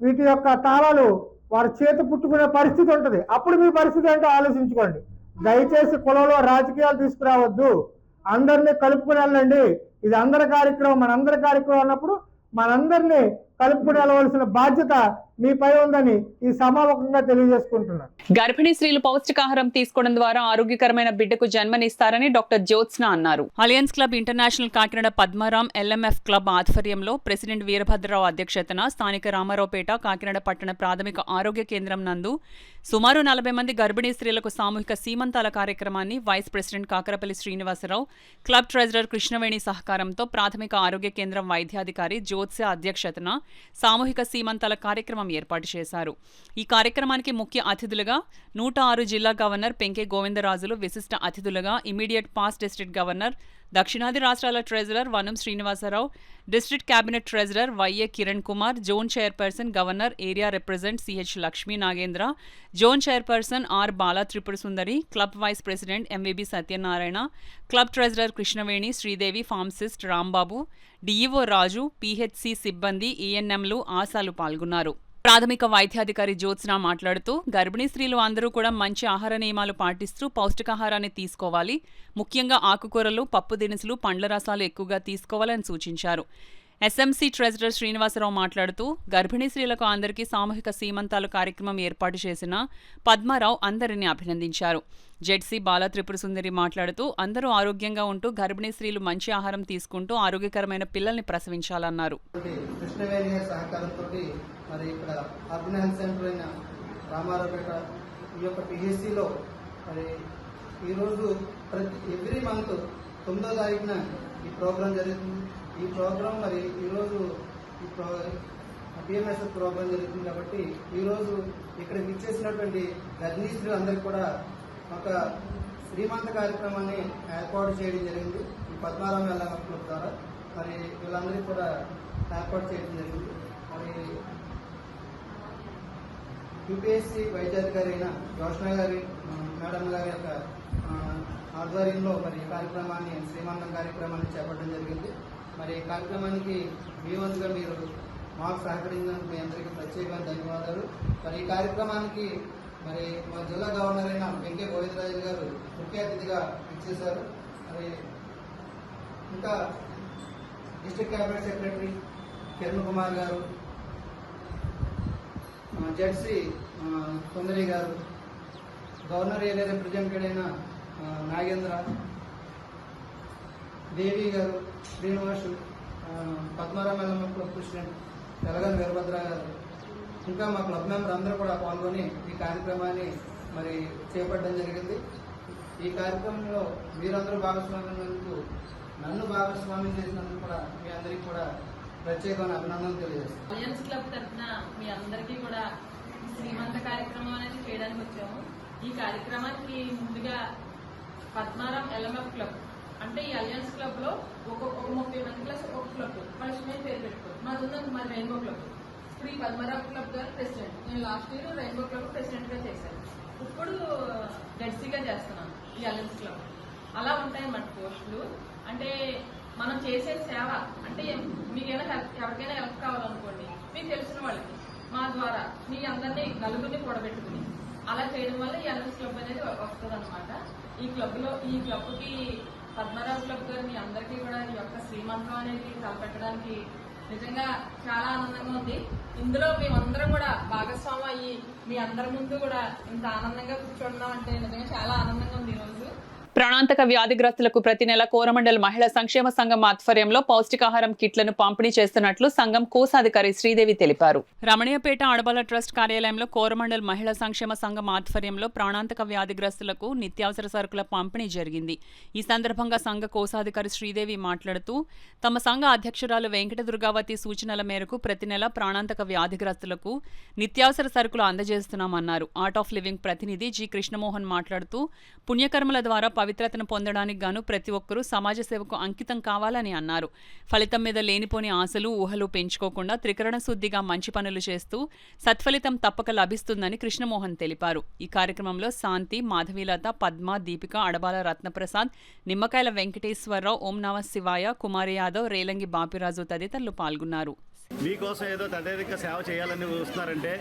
వీటి యొక్క తాళాలు వారి చేతి పుట్టుకునే పరిస్థితి ఉంటుంది. అప్పుడు మీ పరిస్థితి ఏంటో ఆలోచించుకోండి. దయచేసి కులంలో రాజకీయాలు తీసుకురావద్దు. అందరినీ కలుపుకుని వెళ్ళండి. ఇది అందరి కార్యక్రమం, మనందరి కార్యక్రమం అన్నప్పుడు మనందరినీ కలుపుకుని వెళ్ళవలసిన బాధ్యత మీపై ఉందని ఈ సమావేశంగా తెలియజేసుకుంటున్నాను. గర్భిణీ స్త్రీలు పౌష్టికాహారం తీసుకోవడం ద్వారా ఆరోగ్యకరమైన బిడ్డకు జన్మనిస్తారని డాక్టర్ జ్యోత్స్న అన్నారు. Alliance club international Kakinada Padmaram LMF club ఆధ్వర్యంలో ప్రెసిడెంట్ వీరభద్రరావు అధ్యక్షతన స్థానిక రామారావుపేట కాకినాడ పట్టణ ప్రాథమిక ఆరోగ్య కేంద్రం నందు సుమారు 40 మంది గర్భిణీ స్త్రీలకు సామూహిక సీమంతాల కార్యక్రమాన్ని vice president Kakarapalli Srinivasarao, club treasurer Krishnaveni సహకారంతో ప్రాథమిక ఆరోగ్య కేంద్రం వైద్యాధికారి జ్యోత్స్య అధ్యక్షతన సామూహిక సీమంతాల కార్యక్రమం ఏర్పాటు చేశారు. ఈ కార్యక్రమానికి ముఖ్య అతిథులుగా 106 జిల్లా గవర్నర్ పెంకే గోవిందరాజులు, విశిష్ట అతిథులుగా ఇమీడియట్ పాస్ట్ డిస్ట్రిక్ట్ గవర్నర్ దక్షిణాది రాష్ట్రాల treasurer Vanam Srinivasarao, district cabinet treasurer YA Kiran Kumar, zone chairperson governor area represent CH Lakshmi Nagendra, zone chairperson R Bala Tripura Sundari, club vice president MVB Satyanarayana, club treasurer Krishnaveni, Sridevi, pharmacist Rambabu, DEO Raju, PHC సిబ్బంది, ఈఎన్ఎంలు, ఆశాలు పాల్గొన్నారు. ప్రాథమిక వైద్యాధికారి జ్యోత్స్న మాట్లాడుతూ గర్భిణీ స్త్రీలు అందరూ కూడా మంచి ఆహార నియమాలు పాటిస్తూ పౌష్టికాహారాన్ని తీసుకోవాలి, ముఖ్యంగా ఆకుకూరలు, పప్పు దినుసులు, పండ్ల రసాలు ఎక్కువగా తీసుకోవాలని సూచించారు. ఎస్ఎంసీ ట్రెజరర్ శ్రీనివాసరావు మాట్లాడుతూ గర్భిణీ స్త్రీలకు అందరికీ సామూహిక సీమంతాలు కార్యక్రమం ఏర్పాటు చేసిన పద్మారావు అందరినీ అభినందించారు. జెడ్సీ బాలా త్రిపుర సుందరి మాట్లాడుతూ అందరూ ఆరోగ్యంగా ఉంటూ గర్భిణీ స్త్రీలు మంచి ఆహారం తీసుకుంటూ ఆరోగ్యకరమైన పిల్లల్ని ప్రసవించాలన్నారు. మరి ఇక్కడ అర్బన్ హెల్త్ సెంటర్ అయిన రామారావుపేట ఈ యొక్క పిహెచ్సిలో మరి ఈరోజు ఎవ్రీ మంత్ 9వ తారీఖున ఈ ప్రోగ్రాం జరుగుతుంది. ఈ ప్రోగ్రాం మరి ఈరోజు పిఎంఎస్ఎస్ ప్రోగ్రాం జరుగుతుంది కాబట్టి ఈరోజు ఇక్కడికి ఇచ్చేసినటువంటి గర్భిణీ స్త్రీలు అందరికీ కూడా ఒక శ్రీమంత కార్యక్రమాన్ని ఏర్పాటు చేయడం జరిగింది. ఈ పద్మారావు ఎల్ఎం క్లబ్ ద్వారా మరి వీళ్ళందరికీ కూడా ఏర్పాటు చేయడం జరిగింది. మరి యూపీఎస్సీ వైద్యాధికారి అయిన జోష్ణ గారి మేడం గారి యొక్క ఆధ్వర్యంలో మరి ఈ కార్యక్రమాన్ని శ్రీమంతం కార్యక్రమాన్ని చేపట్టడం జరిగింది. మరి ఈ కార్యక్రమానికి మీ వంతుగా మీరు మాకు సహకరించినందుకు మీ అందరికీ ప్రత్యేకమైన ధన్యవాదాలు. మరి ఈ కార్యక్రమానికి మరి మా జిల్లా గవర్నర్ అయిన వెంకే గోవిందరాజు గారు ముఖ్య అతిథిగా ఇచ్చేశారు. మరి ఇంకా district cabinet secretary Kiran Kumar గారు, జెడ్సీ సుందరి గారు, గవర్నర్ ఏరియా రిప్రజెంటేటివ్ అయిన నాగేంద్ర, దేవి గారు, Srinivasu, Padmarao LM club president Telangana Veerabhadra గారు, ఇంకా మా క్లబ్ మెంబర్ అందరూ కూడా పాల్గొని ఈ కార్యక్రమాన్ని మరి చేపట్టడం జరిగింది. ఈ కార్యక్రమంలో మీరందరూ భాగస్వామ్యందుకు, నన్ను భాగస్వామ్యం చేసినందుకు కూడా మీ అందరికీ కూడా ప్రత్యేకమైన అభినందనలు తెలియజేస్తాను. అలయన్స్ క్లబ్ తరఫున మీ అందరికీ కూడా శ్రీమంత కార్యక్రమం అనేది చేయడానికి వచ్చాము. ఈ కార్యక్రమానికి ముందుగా పద్మారావు ఎల్ఎంఎఫ్ క్లబ్ అంటే ఈ అలయన్స్ క్లబ్ లో ఒక 30 మంది క్లాస్ ఒక క్లబ్ ఫస్ట్ మేము పేరు పెట్టుకోవాలి. మాది రెయిన్బో క్లబ్. ఇప్పుడు ఈ పద్మారావు క్లబ్ గారు ప్రెసిడెంట్. నేను last year rainbow club president గా చేశాను. ఇప్పుడు జెడ్సీగా చేస్తున్నాను ఈ అలయన్స్ క్లబ్. అలా ఉంటాయన్నమాట పోస్టులు. అంటే మనం చేసే సేవ అంటే మీకు ఎవరికైనా హెల్ప్ కావాలనుకోండి, మీకు తెలిసిన వాళ్ళకి మా ద్వారా మీ అందరినీ నలుగురిని కూడబెట్టుకుని అలా చేయడం వల్ల ఈ అలయన్స్ క్లబ్ అనేది వస్తుంది అనమాట. ఈ క్లబ్కి పద్మారావు క్లబ్ గారు మీ అందరికీ కూడా ఈ యొక్క శ్రీమంతం అనేది తలపెట్టడానికి నిజంగా చాలా ఆనందంగా ఉంది. ఇందులో మేమందరం కూడా భాగస్వామి అయ్యి మీ అందరి ముందు కూడా ఇంత ఆనందంగా కూర్చోవడం అంటే నిజంగా చాలా ఆనందంగా ఉంది ఈరోజు. ప్రాణాంతక వ్యాధిగ్రస్తులకు ప్రతి నెల కోరమండల్ మహిళా సంక్షేమ సంఘం ఆధ్వర్యంలో పౌష్టికాహారం కిట్లను పంపిణీ చేస్తున్నట్లు సంఘం కోశాధికారి శ్రీదేవి తెలిపారు. రమణీయపేట ఆడబల ట్రస్ట్ కార్యాలయంలో కోరమండల్ మహిళా సంక్షేమ సంఘం ఆధ్వర్యంలో ప్రాణాంతక వ్యాధిగ్రస్తులకు నిత్యావసర సరుకుల పంపిణీ జరిగింది. ఈ సందర్భంగా సంఘ కోశాధికారి శ్రీదేవి మాట్లాడుతూ తమ సంఘ అధ్యక్షురాలు వెంకట దుర్గావతి సూచనల మేరకు ప్రతి నెల ప్రాణాంతక వ్యాధిగ్రస్తులకు నిత్యావసర సరుకులు అందజేస్తున్నామన్నారు. ఆర్ట్ ఆఫ్ లివింగ్ ప్రతినిధి జి కృష్ణమోహన్ మాట్లాడుతూ పుణ్యకర్మల ద్వారా పవిత్రతను పొందడానికి గాను ప్రతి ఒక్కరూ సమాజ సేవకు అంకితం కావాలని అన్నారు. ఫలితం మీద లేనిపోని ఆశలు, ఊహలు పెంచుకోకుండా త్రికరణ శుద్ధిగా మంచి పనులు చేస్తూ సత్ఫలితం తప్పక లభిస్తుందని కృష్ణమోహన్ తెలిపారు. ఈ కార్యక్రమంలో శాంతి, మాధవీలత, పద్మ, దీపిక, అడబాల రత్నప్రసాద్, నిమ్మకాయల వెంకటేశ్వరరావు, ఓం నమ శివాయ, కుమారి యాదవ్, రేలంగి బాపిరాజు తదితరులు పాల్గొన్నారు. మీకోసం ఏదో అత్యధిక సేవ చేయాలని వస్తున్నారంటే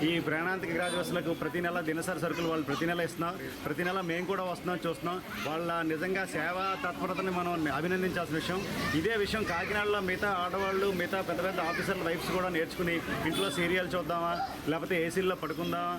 ఈ ప్రాణాంతక గ్రాడ్యుయేట్స్లకు ప్రతి నెల దినసరి సరుకులు వాళ్ళు ప్రతి నెల ఇస్తున్నాం. ప్రతి నెల మేము కూడా వస్తున్నాం, చూస్తున్నాం. వాళ్ళ నిజంగా సేవా తత్పరతని మనం అభినందించాల్సిన విషయం. ఇదే విషయం కాకినాడలో మిగతా ఆడవాళ్ళు, మిగతా పెద్ద పెద్ద ఆఫీసర్ల వైఫ్స్ కూడా నేర్చుకుని ఇంట్లో సీరియల్ చూద్దామా, లేకపోతే ఏసీల్లో పడుకుందామా,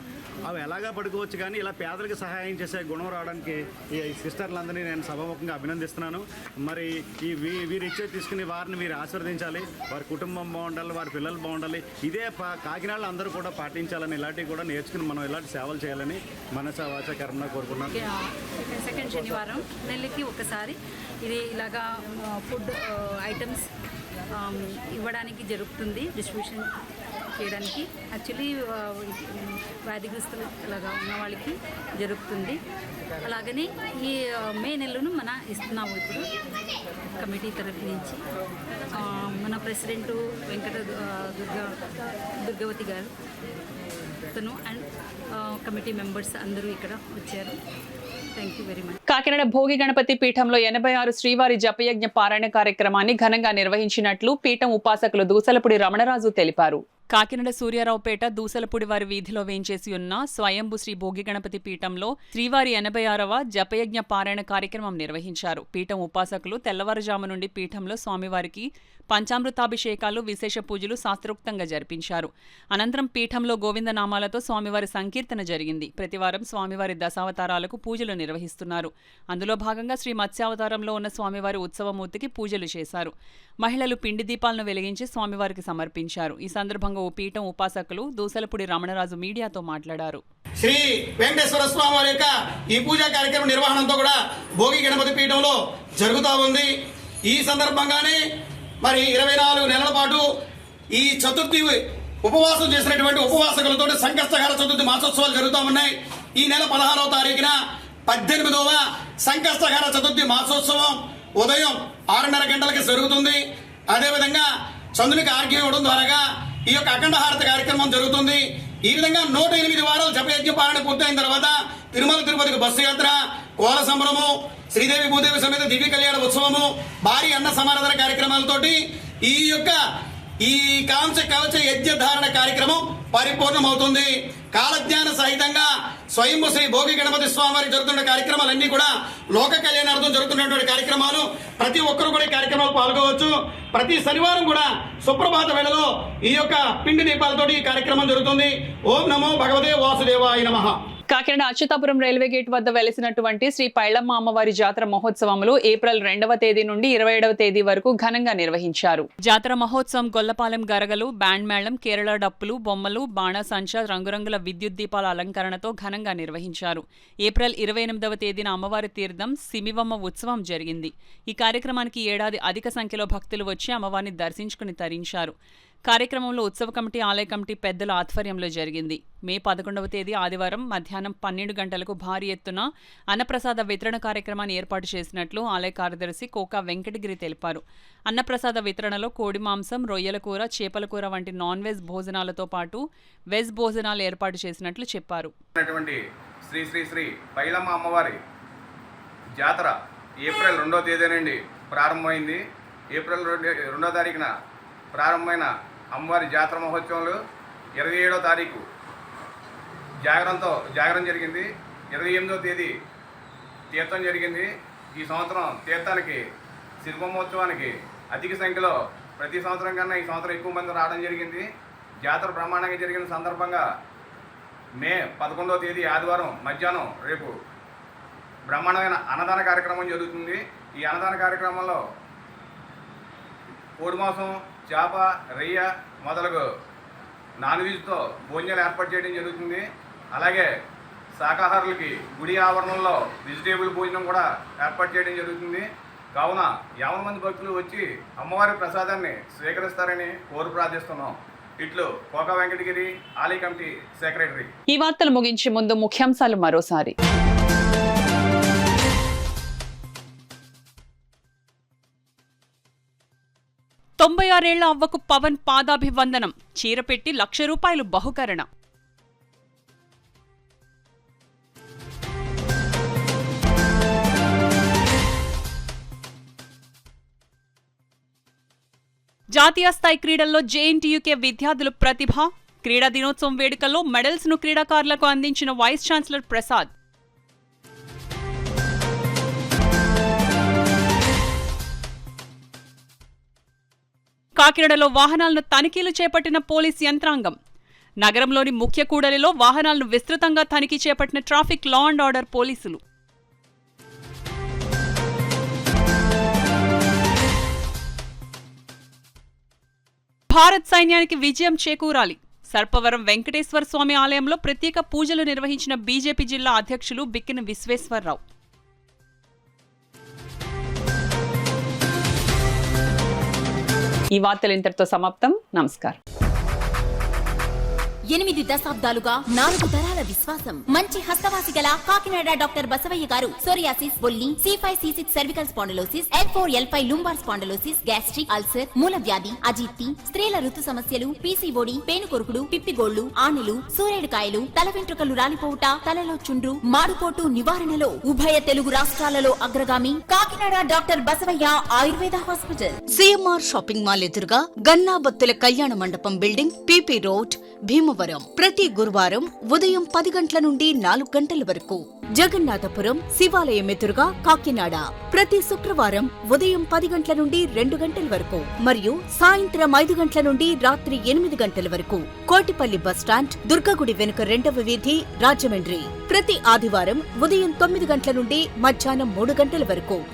అవి ఎలాగా పడుకోవచ్చు. కానీ ఇలా పేదలకు సహాయం చేసే గుణం రావడానికి ఈ సిస్టర్లందరినీ నేను సభాముఖంగా అభినందిస్తున్నాను. మరి ఈ వీరు ఇచ్చే తీసుకుని వారిని మీరు ఆశీర్వదించాలి. వారి కుటుంబం బాగుండాలి, వారి పిల్లలు బాగుండాలి. ఇదే కాకినాడలో అందరూ కూడా పాటించాలని, ఇలాంటివి కూడా నేర్చుకుని మనం ఇలాంటి సేవలు చేయాలని మనస వాచ కర్మ కోరుకున్నాను. సెకండ్ శనివారం నెలకి ఒకసారి ఇది ఇలాగా ఫుడ్ ఐటమ్స్ ఇవ్వడానికి జరుగుతుంది. డిస్ట్రిబ్యూషన్ చేయడానికి యాక్చువల్లీ వ్యాధిగ్రస్తులు అలాగా ఉన్న వాళ్ళకి జరుగుతుంది. అలాగని ఈ మే నెలను మన ఇస్తున్నాము ఇప్పుడు కమిటీ తరఫు నుంచి. మన ప్రెసిడెంటు దుర్గవతి గారు తను అండ్ కమిటీ మెంబర్స్ అందరూ ఇక్కడ వచ్చారు. Thank you very much. Kakinada Bhogi Ganapati పీఠంలో 86 శ్రీవారి జపయజ్ఞ పారాయణ కార్యక్రమాన్ని ఘనంగా నిర్వహించినట్లు పీఠం ఉపాసకులు దూసలపూడి రమణరాజు తెలిపారు. కాకినాడ సూర్యారావుపేట దూసలపూడి వారి వీధిలో వేంచేసి ఉన్న స్వయంభు శ్రీ భోగి గణపతి పీఠంలో శ్రీవారి 86వ జపయజ్ఞ పారాయణ కార్యక్రమం నిర్వహించారు. పీఠం ఉపాసకులు తెల్లవారుజాము నుండి పీఠంలో స్వామివారికి పంచామృతాభిషేకాలు, విశేష పూజలు శాస్త్రోక్తంగా జరిపించారు. అనంతరం పీఠంలో గోవిందనామాలతో స్వామివారి సంకీర్తన జరిగింది. ప్రతివారం స్వామివారి దశావతారాలకు పూజలు నిర్వహిస్తున్నారు. అందులో భాగంగా శ్రీ మత్స్యావతారంలో ఉన్న స్వామివారి ఉత్సవమూర్తికి పూజలు చేశారు. మహిళలు పిండి దీపాలను వెలిగించి స్వామివారికి సమర్పించారు. ఈ సందర్భంగా ఓ పీఠం ఉపాసకులు దూసలపూడి రమణరాజు మీడియాతో మాట్లాడారు. శ్రీ వెంకటేశ్వర స్వామి వారి యొక్క ఈ పూజా కార్యక్రమం నిర్వహణంతో కూడా భోగి గణపతి పీఠంలో జరుగుతూ ఉంది. ఈ సందర్భంగానే మరి 24 నెలల పాటు ఈ చతుర్థి ఉపవాసం చేసినటువంటి ఉపవాసకులతో సంకష్టహార చతుర్థి మాసోత్సవాలు జరుగుతూ ఉన్నాయి. ఈ నెల 16వ తారీఖున 18వ సంకష్టహార చతుర్థి మాసోత్సవం ఉదయం 6:30 గంటలకి జరుగుతుంది. అదేవిధంగా చంద్రునికి ఆర్ఘ్యం ఇవ్వడం ద్వారా ఈ యొక్క అఖండ హారతి కార్యక్రమం జరుగుతుంది. ఈ విధంగా 108 వారాలు జపయజ్ఞ పాలన పూర్తయిన తర్వాత తిరుమల తిరుపతికి బస్సు యాత్ర, కోల సంబరము, శ్రీదేవి భూదేవి సమేత దివ్య కళ్యాణ ఉత్సవము, భారీ అన్న సమారాధన కార్యక్రమాలతోటి ఈ కాంస కవచ యజ్ఞ ధారణ కార్యక్రమం పరిపూర్ణమవుతుంది. కాలజ్ఞాన సహితంగా స్వయంభు శ్రీ భోగి గణపతి స్వామి వారికి జరుగుతున్న కార్యక్రమాలన్నీ కూడా లోక కళ్యాణార్థం జరుగుతున్నటువంటి కార్యక్రమాలు. ప్రతి ఒక్కరు కూడా ఈ కార్యక్రమాలు పాల్గొవచ్చు. ప్రతి శనివారం కూడా సుప్రభాత వేళలో ఈ యొక్క పిండి దీపాలతోటి ఈ కార్యక్రమం జరుగుతుంది. ఓం నమో భగవతే వాసుదేవాయ నమః. కాకినాడ అచ్యుతాపురం రైల్వే గేట్ వద్ద వెలిసినటువంటి శ్రీ పైళ్ళమ్మ అమ్మవారి జాతర మహోత్సవములు ఏప్రిల్ 2వ తేదీ నుండి 27వ తేదీ వరకు ఘనంగా నిర్వహించారు. జాతర మహోత్సవం గొల్లపాలెం గరగలు, బ్యాండ్ మేళం, కేరళ డప్పులు, బొమ్మలు, బాణాసంచ, రంగురంగుల విద్యుత్ దీపాల అలంకరణతో ఘనంగా నిర్వహించారు. ఏప్రిల్ 28వ తేదీన అమ్మవారి తీర్థం సిమివమ్మ ఉత్సవం జరిగింది. ఈ కార్యక్రమానికి ఏడాది అధిక సంఖ్యలో భక్తులు వచ్చి అమ్మవారిని దర్శించుకుని తరించారు. కార్యక్రమంలో ఉత్సవ కమిటీ, ఆలయ కమిటీ పెద్దల ఆధ్వర్యంలో జరిగింది. మే 11వ తేదీ ఆదివారం మధ్యాహ్నం 12 గంటలకు భారీ ఎత్తున అన్నప్రసాద వితరణ కార్యక్రమాన్ని ఏర్పాటు చేసినట్లు ఆలయ కార్యదర్శి కోకా వెంకటగిరి తెలిపారు. అన్నప్రసాద వితరణలో కోడి మాంసం, రొయ్యల కూర, చేపల కూర వంటి నాన్ వెజ్ భోజనాలతో పాటు వెజ్ భోజనాలు ఏర్పాటు చేసినట్లు చెప్పారు. శ్రీ శ్రీ శ్రీ పైలమ్మ అమ్మవారి జాతర ఏప్రిల్ 2వ తేదీ నుండి ప్రారంభమైంది. ఏప్రిల్ 2వ తారీఖున ప్రారంభమైన అమ్మవారి జాతర మహోత్సవంలో 27వ తారీఖు జాగరణ జరిగింది. 28వ తేదీ తీర్థం జరిగింది. ఈ సంవత్సరం తీర్థానికి శిల్పమహోత్సవానికి అధిక సంఖ్యలో ప్రతి సంవత్సరం కన్నా ఈ సంవత్సరం ఎక్కువ మంది రావడం జరిగింది. జాతర బ్రహ్మాండంగా జరిగిన సందర్భంగా మే 11వ తేదీ ఆదివారం మధ్యాహ్నం రేపు బ్రహ్మాండమైన అన్నదాన కార్యక్రమం జరుగుతుంది. ఈ అన్నదాన కార్యక్రమంలో కోడి మాంసం, చేప, రొయ్య మొదలగు నాన్ వెజ్తో భోజనాలు ఏర్పాటు చేయడం జరుగుతుంది. అలాగే శాకాహారులకి గుడి ఆవరణంలో వెజిటేబుల్ భోజనం కూడా ఏర్పాటు చేయడం జరుగుతుంది. కావున 50 మంది భక్తులు వచ్చి అమ్మవారి ప్రసాదాన్ని స్వీకరిస్తారని కోరి ప్రార్థిస్తున్నాం. ఇట్లు కోకా వెంకటగిరి, ఆలయ కమిటీ సెక్రటరీ. ఈ వార్తలు ముగించే ముందు ముఖ్యాంశాలు మరోసారి. 96 ఏళ్ల అవ్వకు పవన్ పాదాభివందనం, చీర పెట్టి ₹1,00,000 బహుకరణ. జాతీయ స్థాయి క్రీడల్లో జేఎన్టీయూకే విద్యార్థులు ప్రతిభ, క్రీడా దినోత్సవం వేడుకల్లో మెడల్స్ ను క్రీడాకారులకు అందించిన వైస్ ఛాన్సలర్ ప్రసాద్. కాకినాడలో వాహనాలను తనిఖీలు చేపట్టిన పోలీస్ యంత్రాంగం. నగరంలోని ముఖ్య కూడలిలో వాహనాలను విస్తృతంగా తనిఖీ చేపట్టిన ట్రాఫిక్ లా అండ్ ఆర్డర్ పోలీసులు. భారత్ సైన్యానికి విజయం చేకూరాలి. సర్పవరం వెంకటేశ్వర స్వామి ఆలయంలో ప్రత్యేక పూజలు నిర్వహించిన బీజేపీ జిల్లా అధ్యక్షులు బిక్కిన విశ్వేశ్వరరావు. ఈ వార్తలు ఇంతటితో సమాప్తం. నమస్కారం. 8 దశాబ్దాలుగా 4 తరాల విశ్వాసం. మంచి హస్తవాసి గల కాకినాడ డాక్టర్ బసవయ్య గారు సోరియాసిస్, బొల్లి, C5C6 cervical spondylosis, L4L5 lumbar spondylosis, gastric ulcer, మూల వ్యాధి, అజీర్తి, స్త్రీల ఋతు సమస్యలు, PCOD, పేనుకొరుకుడు, పిప్పిగోళ్లు, ఆనెలు, సూరేడుకాయలు, తల వెంట్రుకలు రాలిపోవుట, తలలో చుండ్రు, మాడుపోటు నివారణలో ఉభయ తెలుగు రాష్ట్రాలలో అగ్రగామి Kakinada doctor Basavaiah Ayurveda hospital. CMR shopping mall ఎదురుగా గన్నాబత్తుల కళ్యాణ మండపం బిల్డింగ్, PP రోడ్, భీమవరం. ప్రతి గురువారం ఉదయం 10 గంటల నుండి 4 గంటల వరకు. జగన్నాథపురం శివాలయం ఎదురుగా కాకినాడ ప్రతి శుక్రవారం ఉదయం 10 గంటల నుండి 2 గంటల వరకు మరియు సాయంత్రం 5 గంటల నుండి రాత్రి 8 గంటల వరకు. కోటిపల్లి బస్టాండ్, దుర్గగుడి వెనుక 2వ వీధి, రాజమండ్రి. ప్రతి ఆదివారం ఉదయం 9 గంటల నుండి మధ్యాహ్నం 3 గంటల వరకు.